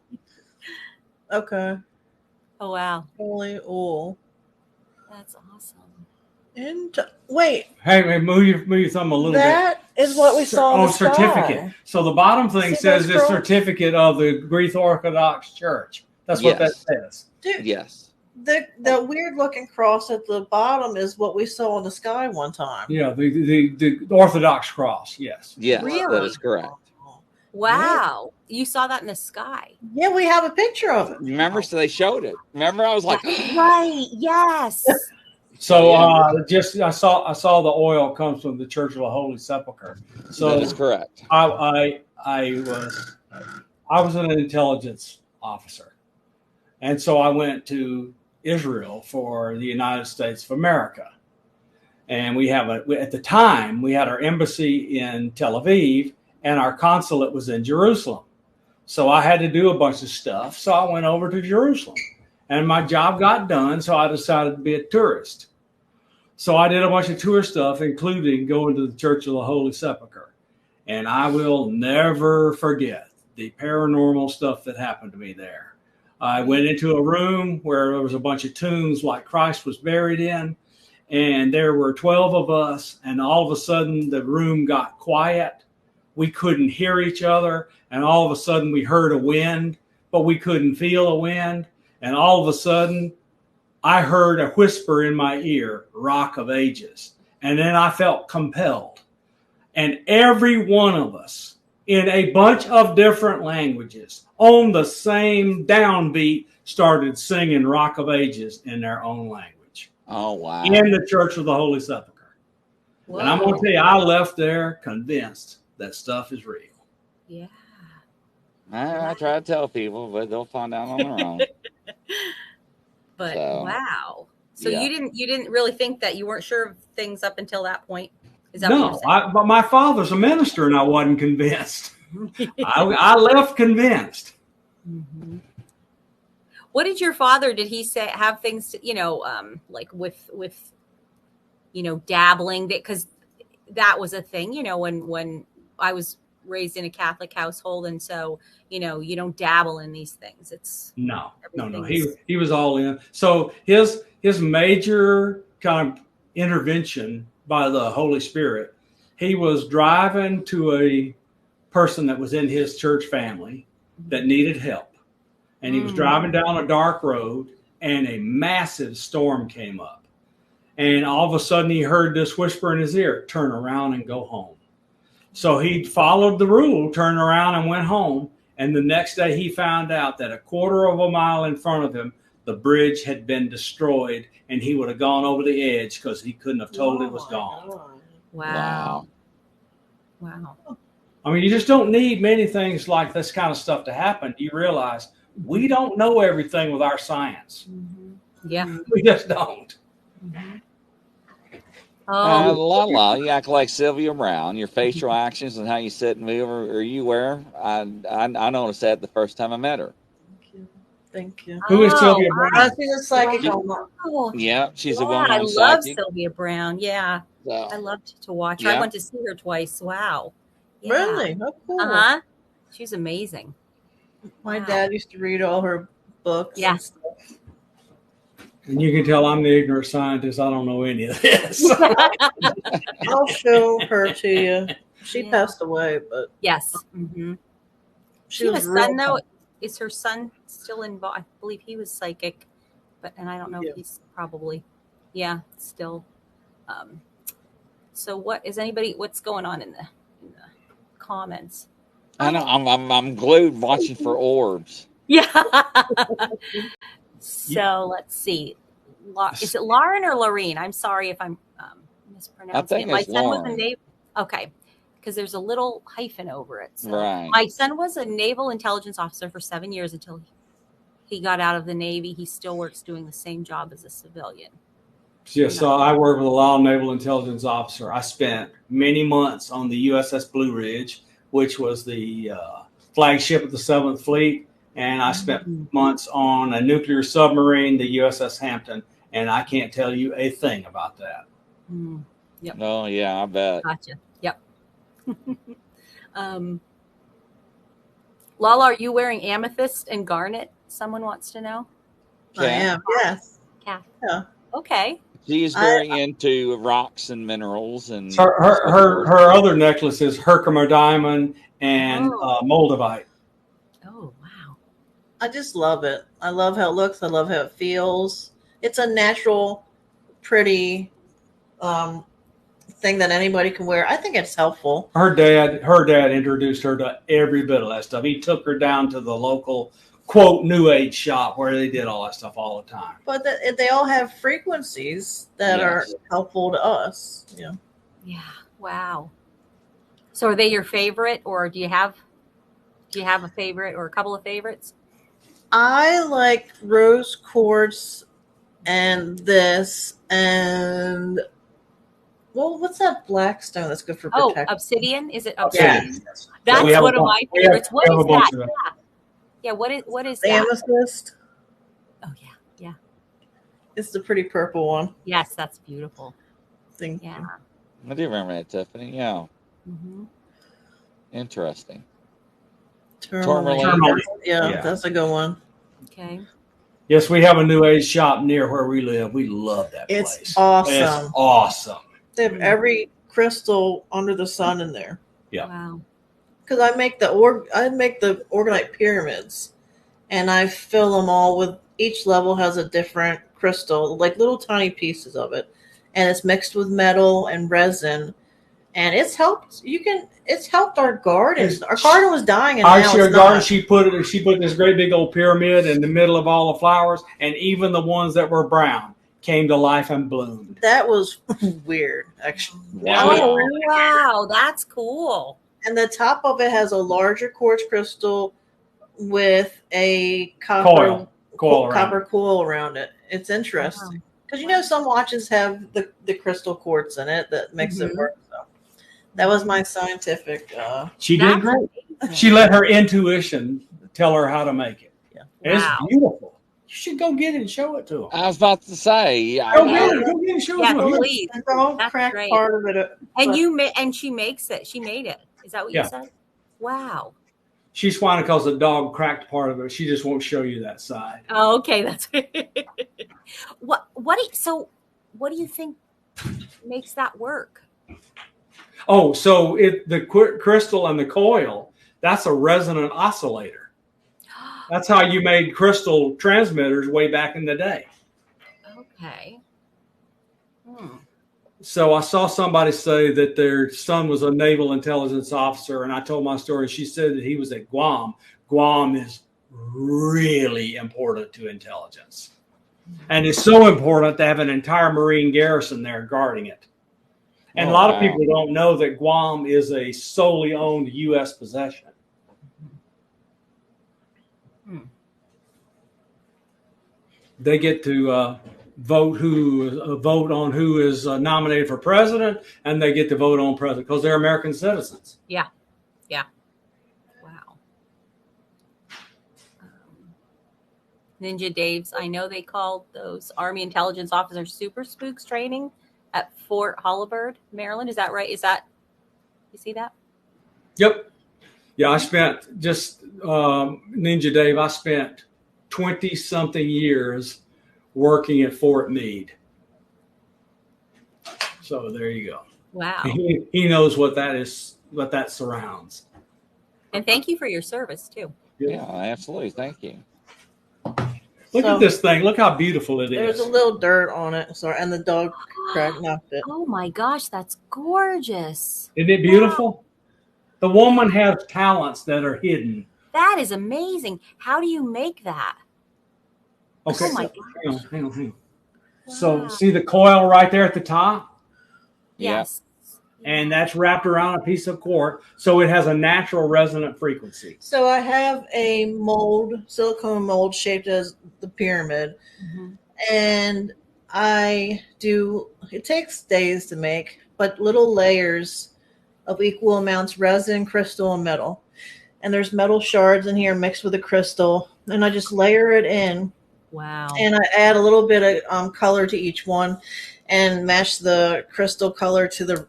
Okay. Oh, wow. Holy oil. That's awesome. Wait. Hey, move your thumb a little bit. That is what we saw. Oh, certificate. So the bottom thing says the certificate of the Greek Orthodox Church. That's what that says. Dude, yes. The weird looking cross at the bottom is what we saw in the sky one time. Yeah, the Orthodox cross. Yes. Yes, really? That is correct. Wow. You saw that in the sky. Yeah, we have a picture of it. Remember, so they showed it. Remember, I was like, right. Yes. So I saw the oil comes from the Church of the Holy Sepulchre. So that is correct. I was an intelligence officer, and so I went to Israel for the United States of America, and we have at the time we had our embassy in Tel Aviv and our consulate was in Jerusalem. So I had to do a bunch of stuff. So I went over to Jerusalem. And my job got done, so I decided to be a tourist. So I did a bunch of tour stuff, including going to the Church of the Holy Sepulchre. And I will never forget the paranormal stuff that happened to me there. I went into a room where there was a bunch of tombs like Christ was buried in. And there were 12 of us. And all of a sudden, the room got quiet. We couldn't hear each other. And all of a sudden, we heard a wind, but we couldn't feel a wind. And all of a sudden, I heard a whisper in my ear, Rock of Ages. And then I felt compelled. And every one of us, in a bunch of different languages, on the same downbeat, started singing Rock of Ages in their own language. Oh, wow. In the Church of the Holy Sepulchre. Wow. And I'm going to tell you, I left there convinced that stuff is real. Yeah. I try to tell people, but they'll find out on their own. But So, wow. So yeah. you didn't really think that, you weren't sure of things up until that point? Is that No, but my father's a minister, and I wasn't convinced. I left convinced. Mm-hmm. What did your father? Did he say have things to, like with dabbling? Because that was a thing, when I was raised in a Catholic household, and so you don't dabble in these things. It's no. He was all in. So his major kind of intervention by the Holy Spirit, he was driving to a person that was in his church family that needed help, and he was driving down a dark road, and a massive storm came up, and all of a sudden he heard this whisper in his ear, turn around and go home. So he followed the rule, turned around and went home. And the next day he found out that a quarter of a mile in front of him, the bridge had been destroyed, and he would have gone over the edge because he couldn't have told it was gone. Wow. I mean, you just don't need many things like this kind of stuff to happen. You realize we don't know everything with our science. Mm-hmm. Yeah. We just don't. Mm-hmm. Lala, you act like Sylvia Brown. Your facial actions and how you sit and move or you wear. I noticed that the first time I met her. Thank you. Who is Sylvia Brown? She's a psychic. Yeah, a she's a I well-known love psychic. Sylvia Brown. Yeah, So, I loved to watch her. Yeah. I went to see her twice. Wow. Yeah. Really? Oh, cool. Uh-huh. She's amazing. My dad used to read all her books. Yeah. And stuff. And you can tell I'm the ignorant scientist. I don't know any of this. I'll show her to you. She passed away, but yes. Mm-hmm. she She was has a real son, though. fun. Is her son still involved? I believe he was psychic, and I don't know if he's probably, still. So what's going on in the comments? I know I'm glued watching for orbs. Yeah. So let's see. Is it Lauren or Lorene? I'm sorry if I'm mispronouncing I think it. My it's son Lauren. was a naval. Okay, because there's a little hyphen over it. So Right. My son was a naval intelligence officer for 7 years until he got out of the Navy. He still works doing the same job as a civilian. Yeah, so I work with a Law Naval Intelligence Officer. I spent many months on the USS Blue Ridge, which was the flagship of the 7th Fleet, and I spent months on a nuclear submarine, the USS Hampton, and I can't tell you a thing about that. Yep. Oh, yeah, I bet. Gotcha. Yep. Lala, are you wearing amethyst and garnet? Someone wants to know. I am. Yes. Kath. Yeah. Okay. She's very into rocks and minerals and Her other necklace is Herkimer diamond and moldavite. Oh wow! I just love it. I love how it looks. I love how it feels. It's a natural, pretty thing that anybody can wear. I think it's helpful. Her dad introduced her to every bit of that stuff. He took her down to the local quote New Age shop where they did all that stuff all the time. But they all have frequencies that are helpful to us. Yeah. Yeah. Wow. So are they your favorite, or do you have a favorite or a couple of favorites? I like rose quartz and this and what's that black stone that's good for protection? Obsidian. Is it obsidian? Yes. That's one of my favorites. What is that? Yeah, what is that? Amethyst. Oh yeah. It's the pretty purple one. Yes, that's beautiful. Thank you. I do remember that, Tiffany. Yeah. Mm-hmm. Interesting. Tourmaline. Yeah, that's a good one. Okay. Yes, we have a New Age shop near where we live. We love that place. It's awesome. It's awesome. They have every crystal under the sun in there. Yeah. Wow. Because I make the organite pyramids, and I fill them all with, each level has a different crystal, like little tiny pieces of it, and it's mixed with metal and resin, and it's helped. It's helped our garden. Our garden was dying, and now it's garden. She put this great big old pyramid in the middle of all the flowers, and even the ones that were brown came to life and bloomed. That was weird, actually. Wow. Oh wow, that's cool. And the top of it has a larger quartz crystal with a copper coil around it. It's interesting because some watches have the crystal quartz in it that makes it work. So that was my scientific. She did great. She let her intuition tell her how to make it. Yeah, it's beautiful. You should go get it and show it to them. I was about to say, go get it and show it to them. Please. The whole crack part of it. And she makes it. She made it. Is that what you said? Wow. She's whining because the dog cracked part of it. She just won't show you that side. Oh, okay. That's what do you think makes that work? Oh, so the crystal and the coil, that's a resonant oscillator. That's how you made crystal transmitters way back in the day. Okay. So I saw somebody say that their son was a naval intelligence officer, and I told my story. She said that he was at Guam. Guam is really important to intelligence. And it's so important to have an entire Marine garrison there guarding it. And a lot of people don't know that Guam is a solely owned U.S. possession. They get to vote on who is nominated for president, and they get to vote on president because they're American citizens. Yeah. Wow. Ninja Dave's. I know they called those Army intelligence officers super spooks training at Fort Holabird, Maryland. Is that right? You see that? Yep. Yeah, I spent Ninja Dave. I spent 20-something years working at Fort Meade. So there you go. Wow. He knows what that is, what that surrounds. And thank you for your service too. Yeah, absolutely. Thank you. Look at this thing. Look how beautiful it is. There's a little dirt on it. Sorry, and the dog knocked it. Oh my gosh, that's gorgeous. Isn't it beautiful? The woman has talents that are hidden. That is amazing. How do you make that? Okay. Oh my gosh. Hang on. Wow. So see the coil right there at the top? Yes. And that's wrapped around a piece of quartz, so it has a natural resonant frequency. So I have a silicone mold shaped as the pyramid, and it takes days to make, but little layers of equal amounts resin, crystal, and metal. And there's metal shards in here mixed with the crystal, and I just layer it in. Wow. And I add a little bit of color to each one and match the crystal color to the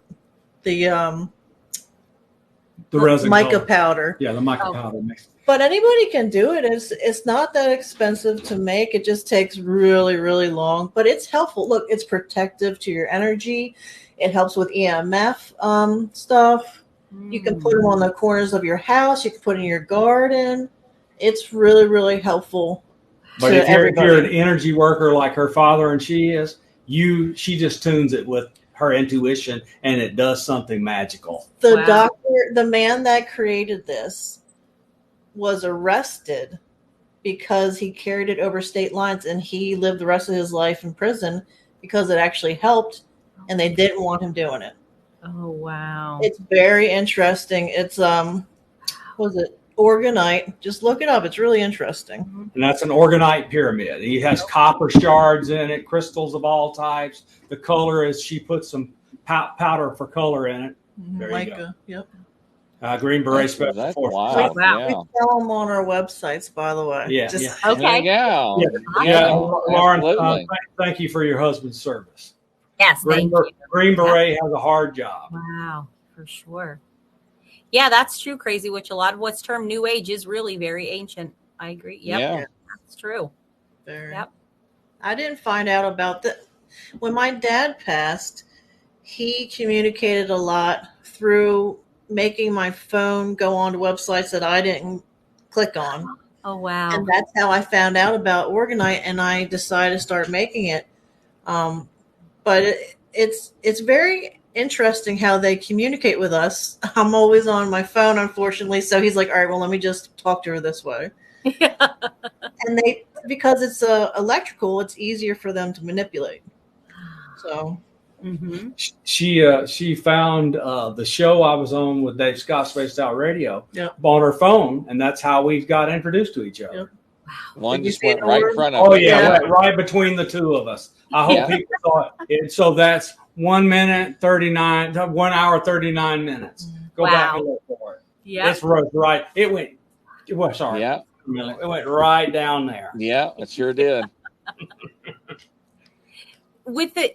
resin mica color. powder. Yeah, the mica powder mix. But anybody can do it. It's not that expensive to make. It just takes really, really long. But it's helpful. Look, it's protective to your energy. It helps with EMF stuff. You can put them on the corners of your house. You can put it in your garden. It's really, really helpful. But if you're an energy worker like her father and she is, she just tunes it with her intuition, and it does something magical. The man that created this was arrested because he carried it over state lines, and he lived the rest of his life in prison because it actually helped, and they didn't want him doing it. Oh, wow. It's very interesting. It's, what was it? Organite. Just look it up. It's really interesting. And that's an organite pyramid. He has copper shards in it, crystals of all types. The color is she puts some powder for color in it. There you go. Yep. Green Beret Special Forces. Wow. We sell them on our websites, by the way. Yeah. Okay. Lauren, thank you for your husband's service. Yes, thank you. Green Beret has a hard job. Wow, for sure. Yeah, that's true, Crazy Witch. A lot of what's termed New Age is really very ancient. I agree. Yep. Yeah. That's true. Yep. I didn't find out about that. When my dad passed, he communicated a lot through making my phone go on to websites that I didn't click on. Oh, wow. And that's how I found out about Organite, and I decided to start making it. But it's very interesting how they communicate with us. I'm always on my phone, unfortunately. So he's like, all right, well, let me just talk to her this way. And because it's electrical, it's easier for them to manipulate. So Mm-hmm. She found the show I was on with Dave Scott, Spaced Out Radio, on her phone, and that's how we got introduced to each other. Yep. One Did just you see went the right in word? front of Oh it. yeah, right between the two of us. I hope people thought it. So that's 1 minute 39, 1 hour 39 minutes. Go back and look for it. Yeah, It's right. It went. Well, sorry. Yeah. It went right down there. Yeah, it sure did. with the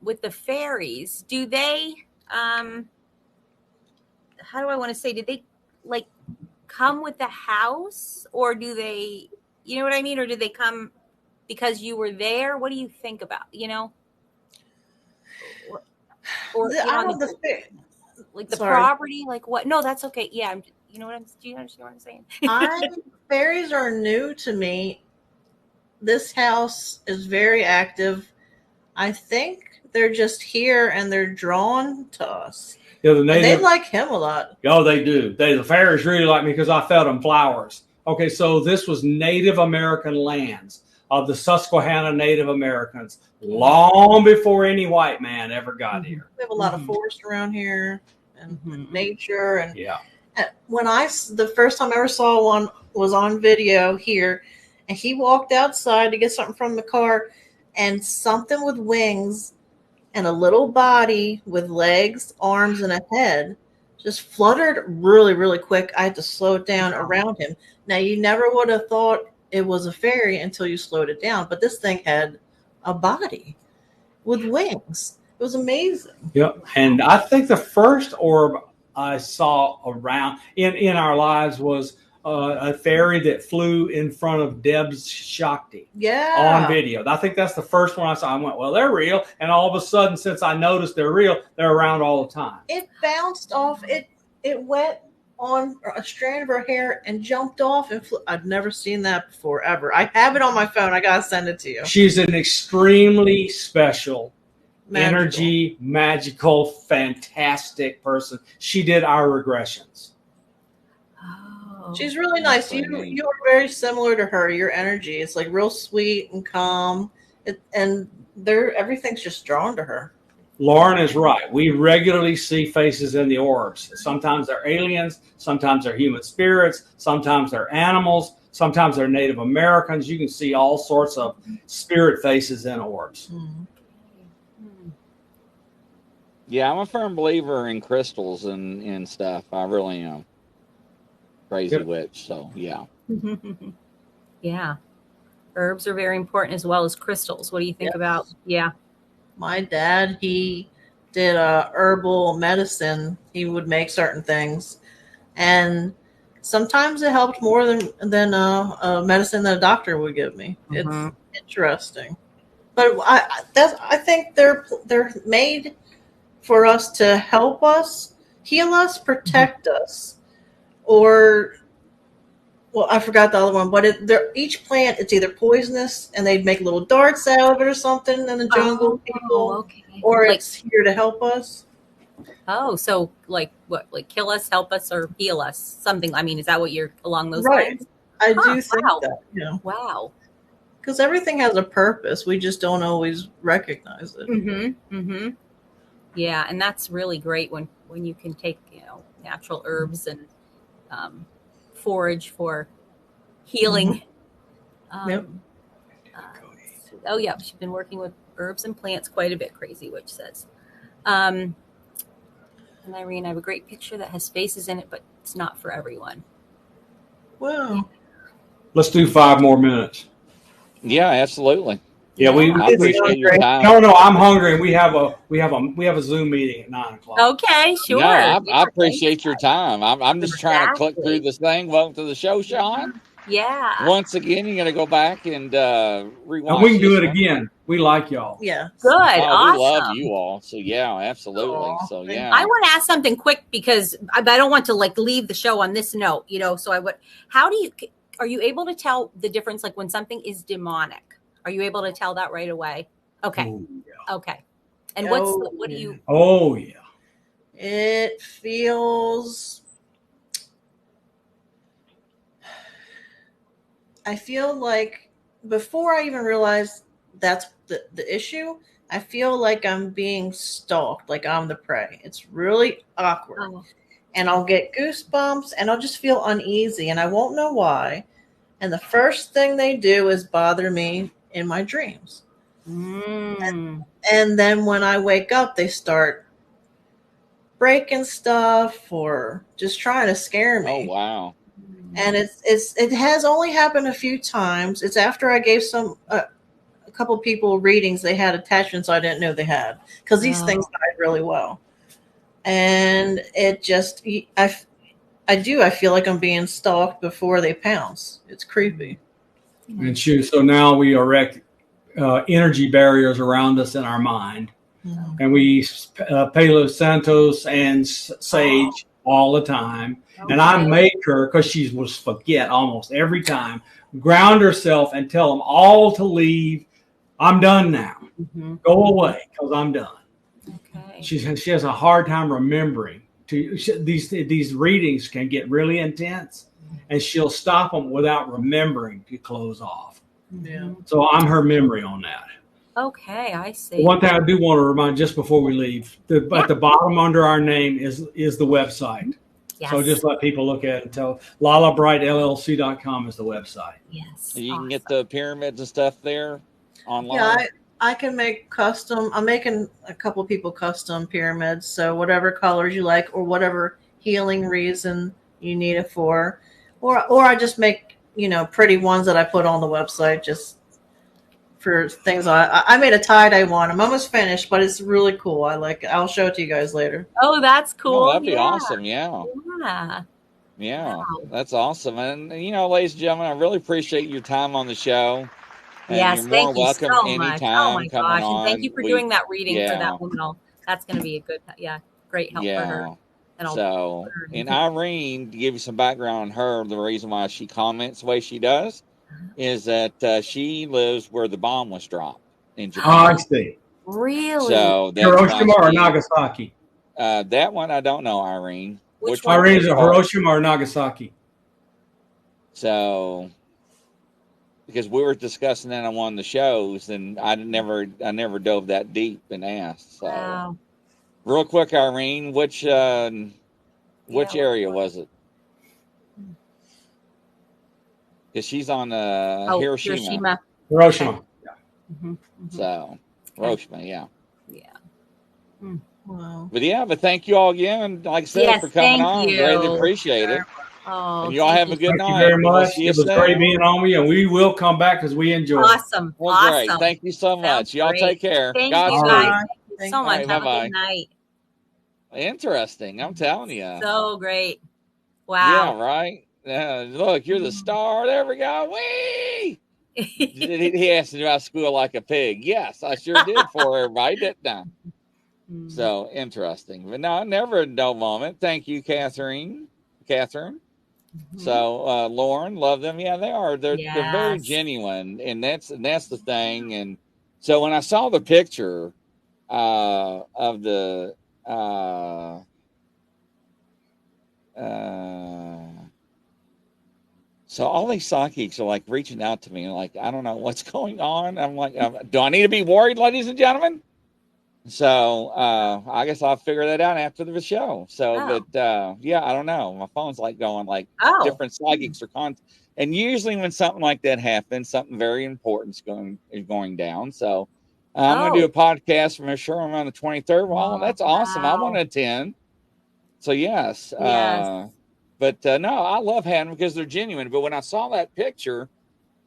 with the fairies, do they how do I want to say, did they like come with the house, or do they, you know what I mean, or did they come because you were there? What do you think about, or like the property, like what? No, that's okay. Yeah, do you understand what I'm saying? Fairies are new to me. This house is very active. I think they're just here and they're drawn to us. Yeah, they like him a lot. Oh, they do. The fairies really like me because I fed them flowers. Okay, so this was Native American lands of the Susquehanna Native Americans long before any white man ever got here. We have a lot of forest around here and nature. And when the first time I ever saw one was on video here, and he walked outside to get something from the car, and something with wings and a little body with legs, arms, and a head just fluttered really, really quick. I had to slow it down around him. Now, you never would have thought it was a fairy until you slowed it down, but this thing had a body with wings. It was amazing. Yep. And I think the first orb I saw around in our lives was a fairy that flew in front of Deb's Shakti on video. I think that's the first one I saw. I went, well, they're real. And all of a sudden, since I noticed they're real, they're around all the time. It bounced off. It went on a strand of her hair and jumped off and flew. I've never seen that before, ever. I have it on my phone. I got to send it to you. She's an extremely special, energy, magical, fantastic person. She did our regressions. She's really nice. You are very similar to her. Your energy, it's like real sweet and calm, and everything's just drawn to her. Lauren is right. We regularly see faces in the orbs. Sometimes they're aliens, sometimes they're human spirits, sometimes they're animals, sometimes they're Native Americans. You can see all sorts of spirit faces in orbs. Yeah, I'm a firm believer in crystals and stuff. I really am. Crazy witch, so yeah. Yeah. Herbs are very important as well as crystals. What do you think about? Yeah. My dad, he did herbal medicine. He would make certain things, and sometimes it helped more than medicine that a doctor would give me. It's interesting, but I think they're made for us to help us, heal us, protect us. Or, well, I forgot the other one, but each plant, it's either poisonous and they'd make little darts out of it or something in the jungle, or it's here to help us. Oh, so like what? Like kill us, help us, or heal us? Something. I mean, is that what you're along those lines? I do think that. Wow. Because everything has a purpose. We just don't always recognize it. Yeah, and that's really great when you can take natural herbs and forage for healing. Oh yeah, she's been working with herbs and plants quite a bit. Crazy Witch says. And Irene, I have a great picture that has faces in it, but it's not for everyone. Wow. Let's do 5 more minutes. Yeah, absolutely. Yeah, I appreciate your time. No, I'm hungry, and we have a Zoom meeting at 9:00. Okay, sure. No, I appreciate your time. I'm just trying to click through this thing. Welcome to the show, Sean. Yeah. Once again, you're gonna go back and rewatch. And we can do it again. We like y'all. Yeah. Good. Awesome. We love you all. So yeah, absolutely. So yeah. I want to ask something quick because I don't want to leave the show on this note. So are you able to tell the difference when something is demonic? Are you able to tell that right away? Okay. Oh, yeah. Okay. And what do you? Oh yeah. It feels. I feel like before I even realized that's the issue, I feel like I'm being stalked, like I'm the prey. It's really awkward. Oh. And I'll get goosebumps and I'll just feel uneasy and I won't know why. And the first thing they do is bother me in my dreams. And then when I wake up, they start breaking stuff or just trying to scare me. Oh, wow. And it has only happened a few times. It's after I gave a couple people readings they had attachments I didn't know they had, because these things died really well. And it just, I feel like I'm being stalked before they pounce. It's creepy. And so now we erect energy barriers around us in our mind. Mm-hmm. And we use Palo Santos and sage all the time. Okay. And I make her, because she was forget almost every time, ground herself and tell them all to leave. I'm done now. Mm-hmm. Go away, because I'm done. Okay. She has a hard time remembering. These readings can get really intense, and she'll stop them without remembering to close off. Yeah. So I'm her memory on that. Okay, I see. One thing I do want to remind just before we leave, at the bottom under our name is the website. Yes. So just let people look at it and tell. LalaBrightLLC.com is the website. Yes. You can get the pyramids and stuff there online. Yeah, I can make custom. I'm making a couple people custom pyramids. So whatever colors you like or whatever healing reason you need it for. Or I just make, pretty ones that I put on the website just for things. I made a tie-dye one. I'm almost finished, but it's really cool. I like it. I'll show it to you guys later. Oh, that's cool. Oh, that'd be awesome. Yeah. Wow. That's awesome. And, ladies and gentlemen, I really appreciate your time on the show. And yes, you're thank more you welcome so much. anytime. Oh, my gosh. And thank you for doing that reading for that woman. That's going to be a good, great help for her. And Irene, to give you some background on her, the reason why she comments the way she does is that she lives where the bomb was dropped in Japan. Oh, I see. Really? So Hiroshima or Nagasaki? That one I don't know, Irene. Which one? Irene, is it Hiroshima or Nagasaki? So, because we were discussing that on one of the shows, and I never dove that deep and asked. So, wow. Real quick, Irene, which area was it? Because she's on Hiroshima. Hiroshima. Okay. Yeah. Mm-hmm. Mm-hmm. So, Hiroshima, yeah. Yeah. Wow. But thank you all again, like I said, for coming on. Greatly appreciate it. Oh, and you all have a good night. Thank you very much. It was great being on me, and we will come back because we enjoy it. Awesome. Great. Thank you so much. Y'all take care. Thank you guys. Thank you so much. Have a good night. Interesting. I'm telling you. So great. Wow. Yeah, right? Look, you're the star. There we go. Whee! He asked me about school like a pig. Yes, I sure did for everybody, didn't I? So interesting. But no, never a dull moment. Thank you, Catherine. So Lauren, love them. Yeah, they are. They're very genuine, and that's the thing. And so when I saw the picture of the so all these psychics are like reaching out to me, like, I don't know what's going on. I'm like, do I need to be worried, ladies and gentlemen? So I guess I'll figure that out after the show. So, but I don't know. My phone's like going like different psychics are and usually when something like that happens, something very important is going down. So I'm going to do a podcast from Sherman on the 23rd. Well, that's awesome. I want to attend. So yes. But no, I love having them because they're genuine. But when I saw that picture,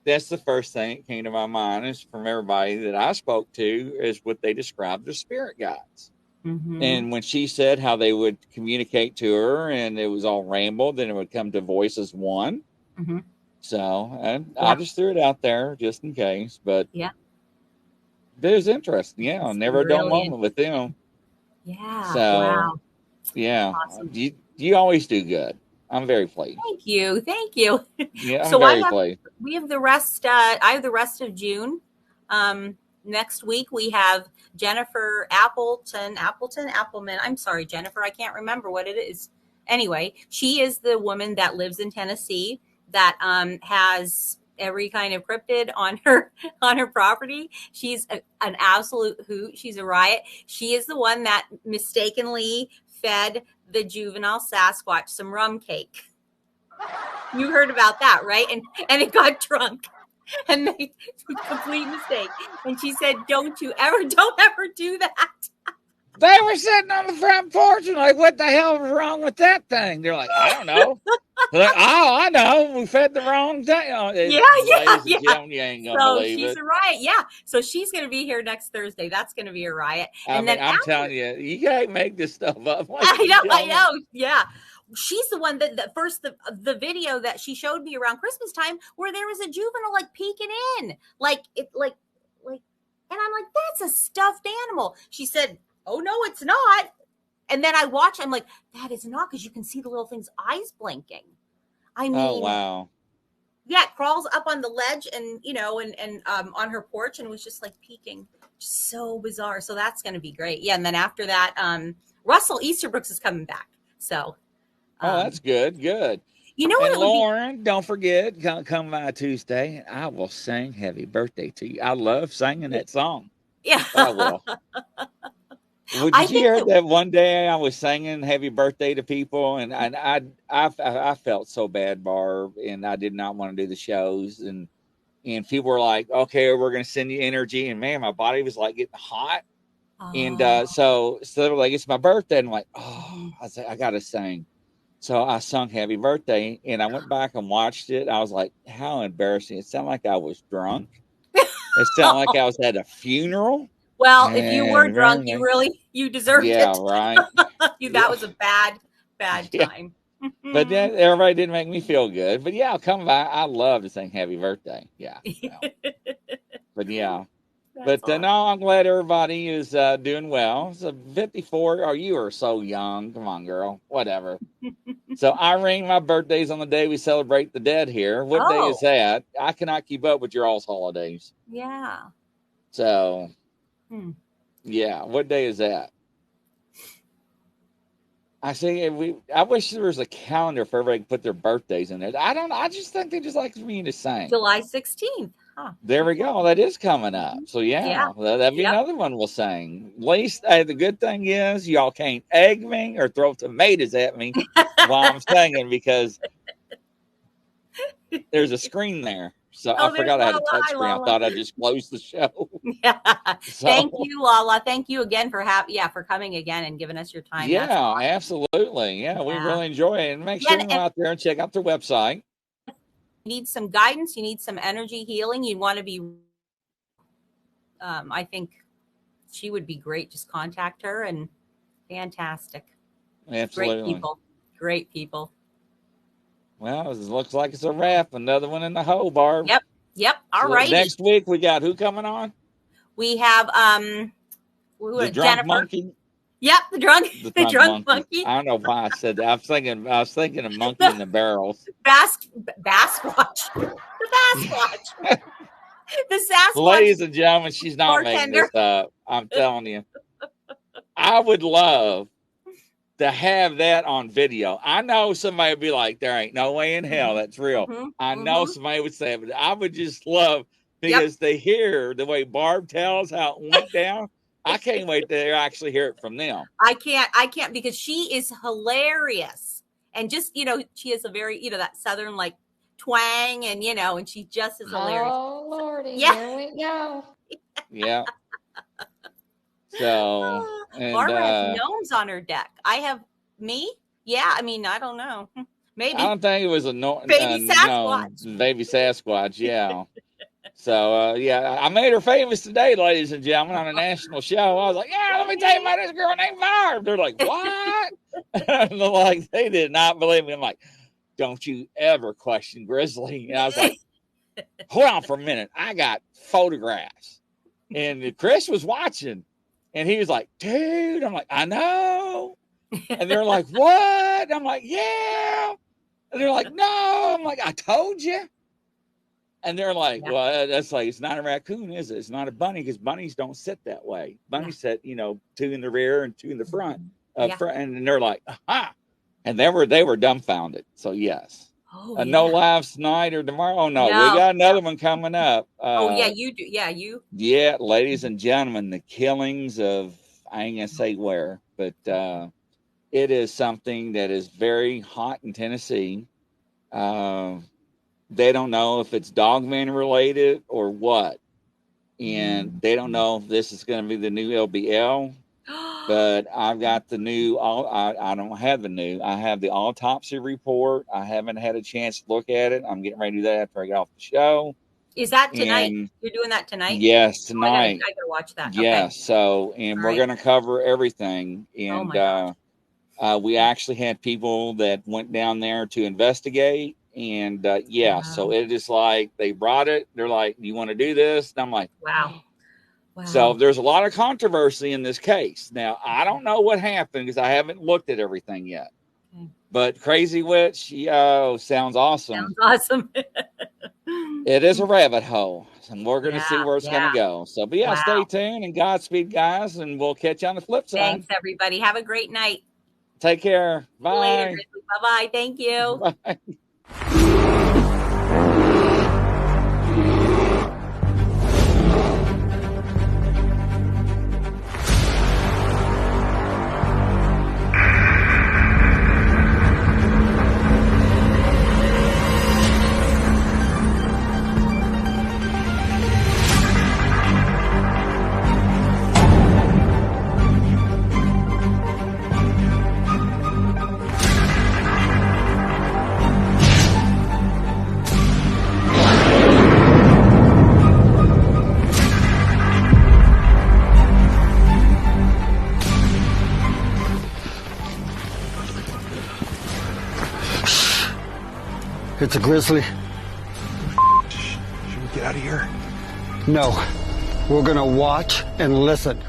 that's the first thing that came to my mind is from everybody that I spoke to is what they described as spirit guides. Mm-hmm. And when she said how they would communicate to her and it was all rainbow, then it would come to voice as one. Mm-hmm. So I just threw it out there just in case. But it was interesting. Yeah, it's never a dull moment with them. Yeah. So, awesome. You always do good. I'm very pleased. Thank you. Yeah, I'm very pleased. We have the rest. I have the rest of June. Next week we have Jennifer Appleman. I'm sorry, Jennifer. I can't remember what it is. Anyway, she is the woman that lives in Tennessee that has every kind of cryptid on her property. She's an absolute hoot. She's a riot. She is the one that mistakenly fed the juvenile Sasquatch some rum cake. You heard about that, right? And it got drunk. And they complete mistake. And she said, don't ever do that. They were sitting on the front porch and like, what the hell was wrong with that thing? They're like, I don't know. They're like, oh, I know. We fed the wrong thing. Yeah. You ain't gonna believe she's it. a riot. Yeah. So she's gonna be here next Thursday. That's gonna be a riot. I'm telling you, you can't make this stuff up. I know. Yeah. She's the one that first the video that she showed me around Christmas time where there was a juvenile like peeking in. And I'm like, that's a stuffed animal. She said, oh no, it's not. And then I watched, I'm like, that is not, because you can see the little thing's eyes blinking. I mean, oh wow. Yeah, it crawls up on the ledge and on her porch and was just like peeking. Just so bizarre. So that's gonna be great. Yeah, and then after that, Russell Easterbrooks is coming back. So that's good. You know what? And Lauren, don't forget, come by Tuesday. I will sing "Happy Birthday" to you. I love singing that song. Yeah, I will. Did you hear that one day I was singing "Happy Birthday" to people, and I felt so bad, Barb, and I did not want to do the shows, and people were like, "Okay, we're going to send you energy," and man, my body was like getting hot, and so they were like, "It's my birthday," and I'm like, "Oh," I said, "I got to sing." So I sung "Happy Birthday," and I went back and watched it. I was like, how embarrassing. It sounded like I was drunk. It sounded like I was at a funeral. Well, if you were drunk, you deserved it. Yeah, right. That was a bad time. But then everybody didn't make me feel good. But yeah, I'll come by. I love to sing "Happy Birthday." Yeah. But yeah. But awesome. No, I'm glad everybody is doing well. So 54. Oh, you are so young. Come on, girl. Whatever. So Irene, my birthday's on the day we celebrate the dead here. What day is that? I cannot keep up with your all's holidays. Yeah. So, yeah. What day is that? I say I wish there was a calendar for everybody to put their birthdays in there. I just think they just like me to sing. July 16th. Huh. There we go. That is coming up. So that'd be another one we'll sing. At least the good thing is y'all can't egg me or throw tomatoes at me while I'm singing, because there's a screen there. So I forgot I had a touch screen. I thought I just closed the show. Yeah. So, thank you, Lala. Thank you again for coming again and giving us your time. Yeah, awesome. Absolutely. Yeah, we really enjoy it. And make sure you go out there and check out their website. You need some guidance. You need some energy healing. You want to be, I think she would be great. Just contact her, and fantastic. Absolutely. Great people. Well, it looks like it's a wrap. Another one in the hole, Barb. Yep. All right. Next week we got who coming on? We have the drunk Jennifer. Monkey. Yep, the drunk monkey. I don't know why I said that. I was thinking of Monkey in the Barrels. Basquatch. The Basquatch. The Sasquatch. Ladies and gentlemen, she's not making this up. I'm telling you. I would love to have that on video. I know somebody would be like, there ain't no way in hell that's real. I know somebody would say it, but I would just love, because they hear the way Barb tells how it went down. I can't wait to actually hear it from them. I can't because she is hilarious. And just, she has a very, that Southern like twang, and, and she just is hilarious. Oh, Lordy. Yeah. Here we go. Yeah. So, Barbara has gnomes on her deck. I have me. Yeah. I mean, I don't know. Maybe. I don't think it was a baby Sasquatch. Baby Sasquatch. Yeah. So, I made her famous today, ladies and gentlemen, on a national show. I was like, let me tell you about this girl named Barb. They're like, what? They're like, they did not believe me. I'm like, don't you ever question Grizzly. And I was like, hold on for a minute. I got photographs. And Chris was watching, and he was like, dude. I'm like, I know. And they're like, what? I'm like, yeah. And they're like, no. I'm like, I told you. And they're like, well, that's like, it's not a raccoon, is it? It's not a bunny, because bunnies don't sit that way. Bunnies sit, 2 in the rear and 2 in the front. And they're like, aha. And they were dumbfounded. So, yes. No lives tonight or tomorrow. Oh, no. We got another one coming up. You do. Yeah, you. Yeah, ladies and gentlemen, the killings of, I ain't going to say where, but it is something that is very hot in Tennessee. They don't know if it's Dogman related or what. And they don't know if this is going to be the new LBL. But I've got the new, I don't have the new, I have the autopsy report. I haven't had a chance to look at it. I'm getting ready to do that after I get off the show. Is that tonight? You're doing that tonight? Yes, tonight. I gotta watch that. Yes. Okay. So, and we're going to cover everything. And we actually had people that went down there to investigate. And so it is like, they brought it. They're like, do you want to do this? And I'm like, wow. So there's a lot of controversy in this case. Now, I don't know what happened because I haven't looked at everything yet. Okay. But Crazy Witch, sounds awesome. Sounds awesome. It is a rabbit hole, and we're going to see where it's going to go. So, but stay tuned, and Godspeed, guys, and we'll catch you on the flip side. Thanks, everybody. Have a great night. Take care. Bye. Later, bye-bye. Thank you. Bye. It's a grizzly. Should we get out of here? No. We're gonna watch and listen.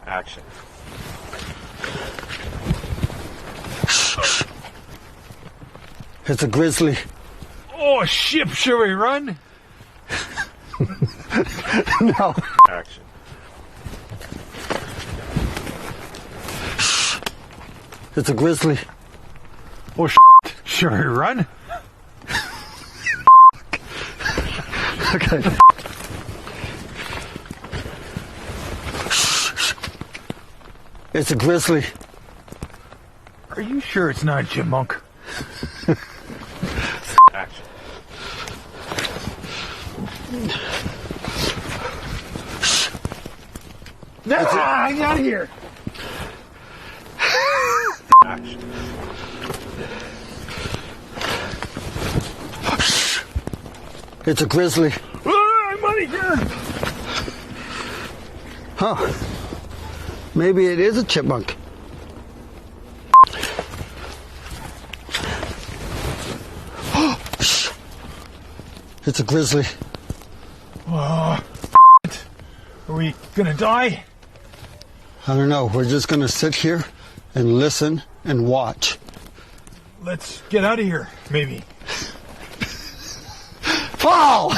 Action. It's a grizzly. Oh, shit, should we run? No. Action. It's a grizzly. Oh, should we run? Okay. It's a grizzly. Are you sure it's not a chipmunk? Action. No, I'm out of here. Action. It's a grizzly. I'm out of here. Huh. Maybe it is a chipmunk. It's a grizzly. Are we gonna die? I don't know. We're just gonna sit here and listen and watch. Let's get out of here, maybe. Fall!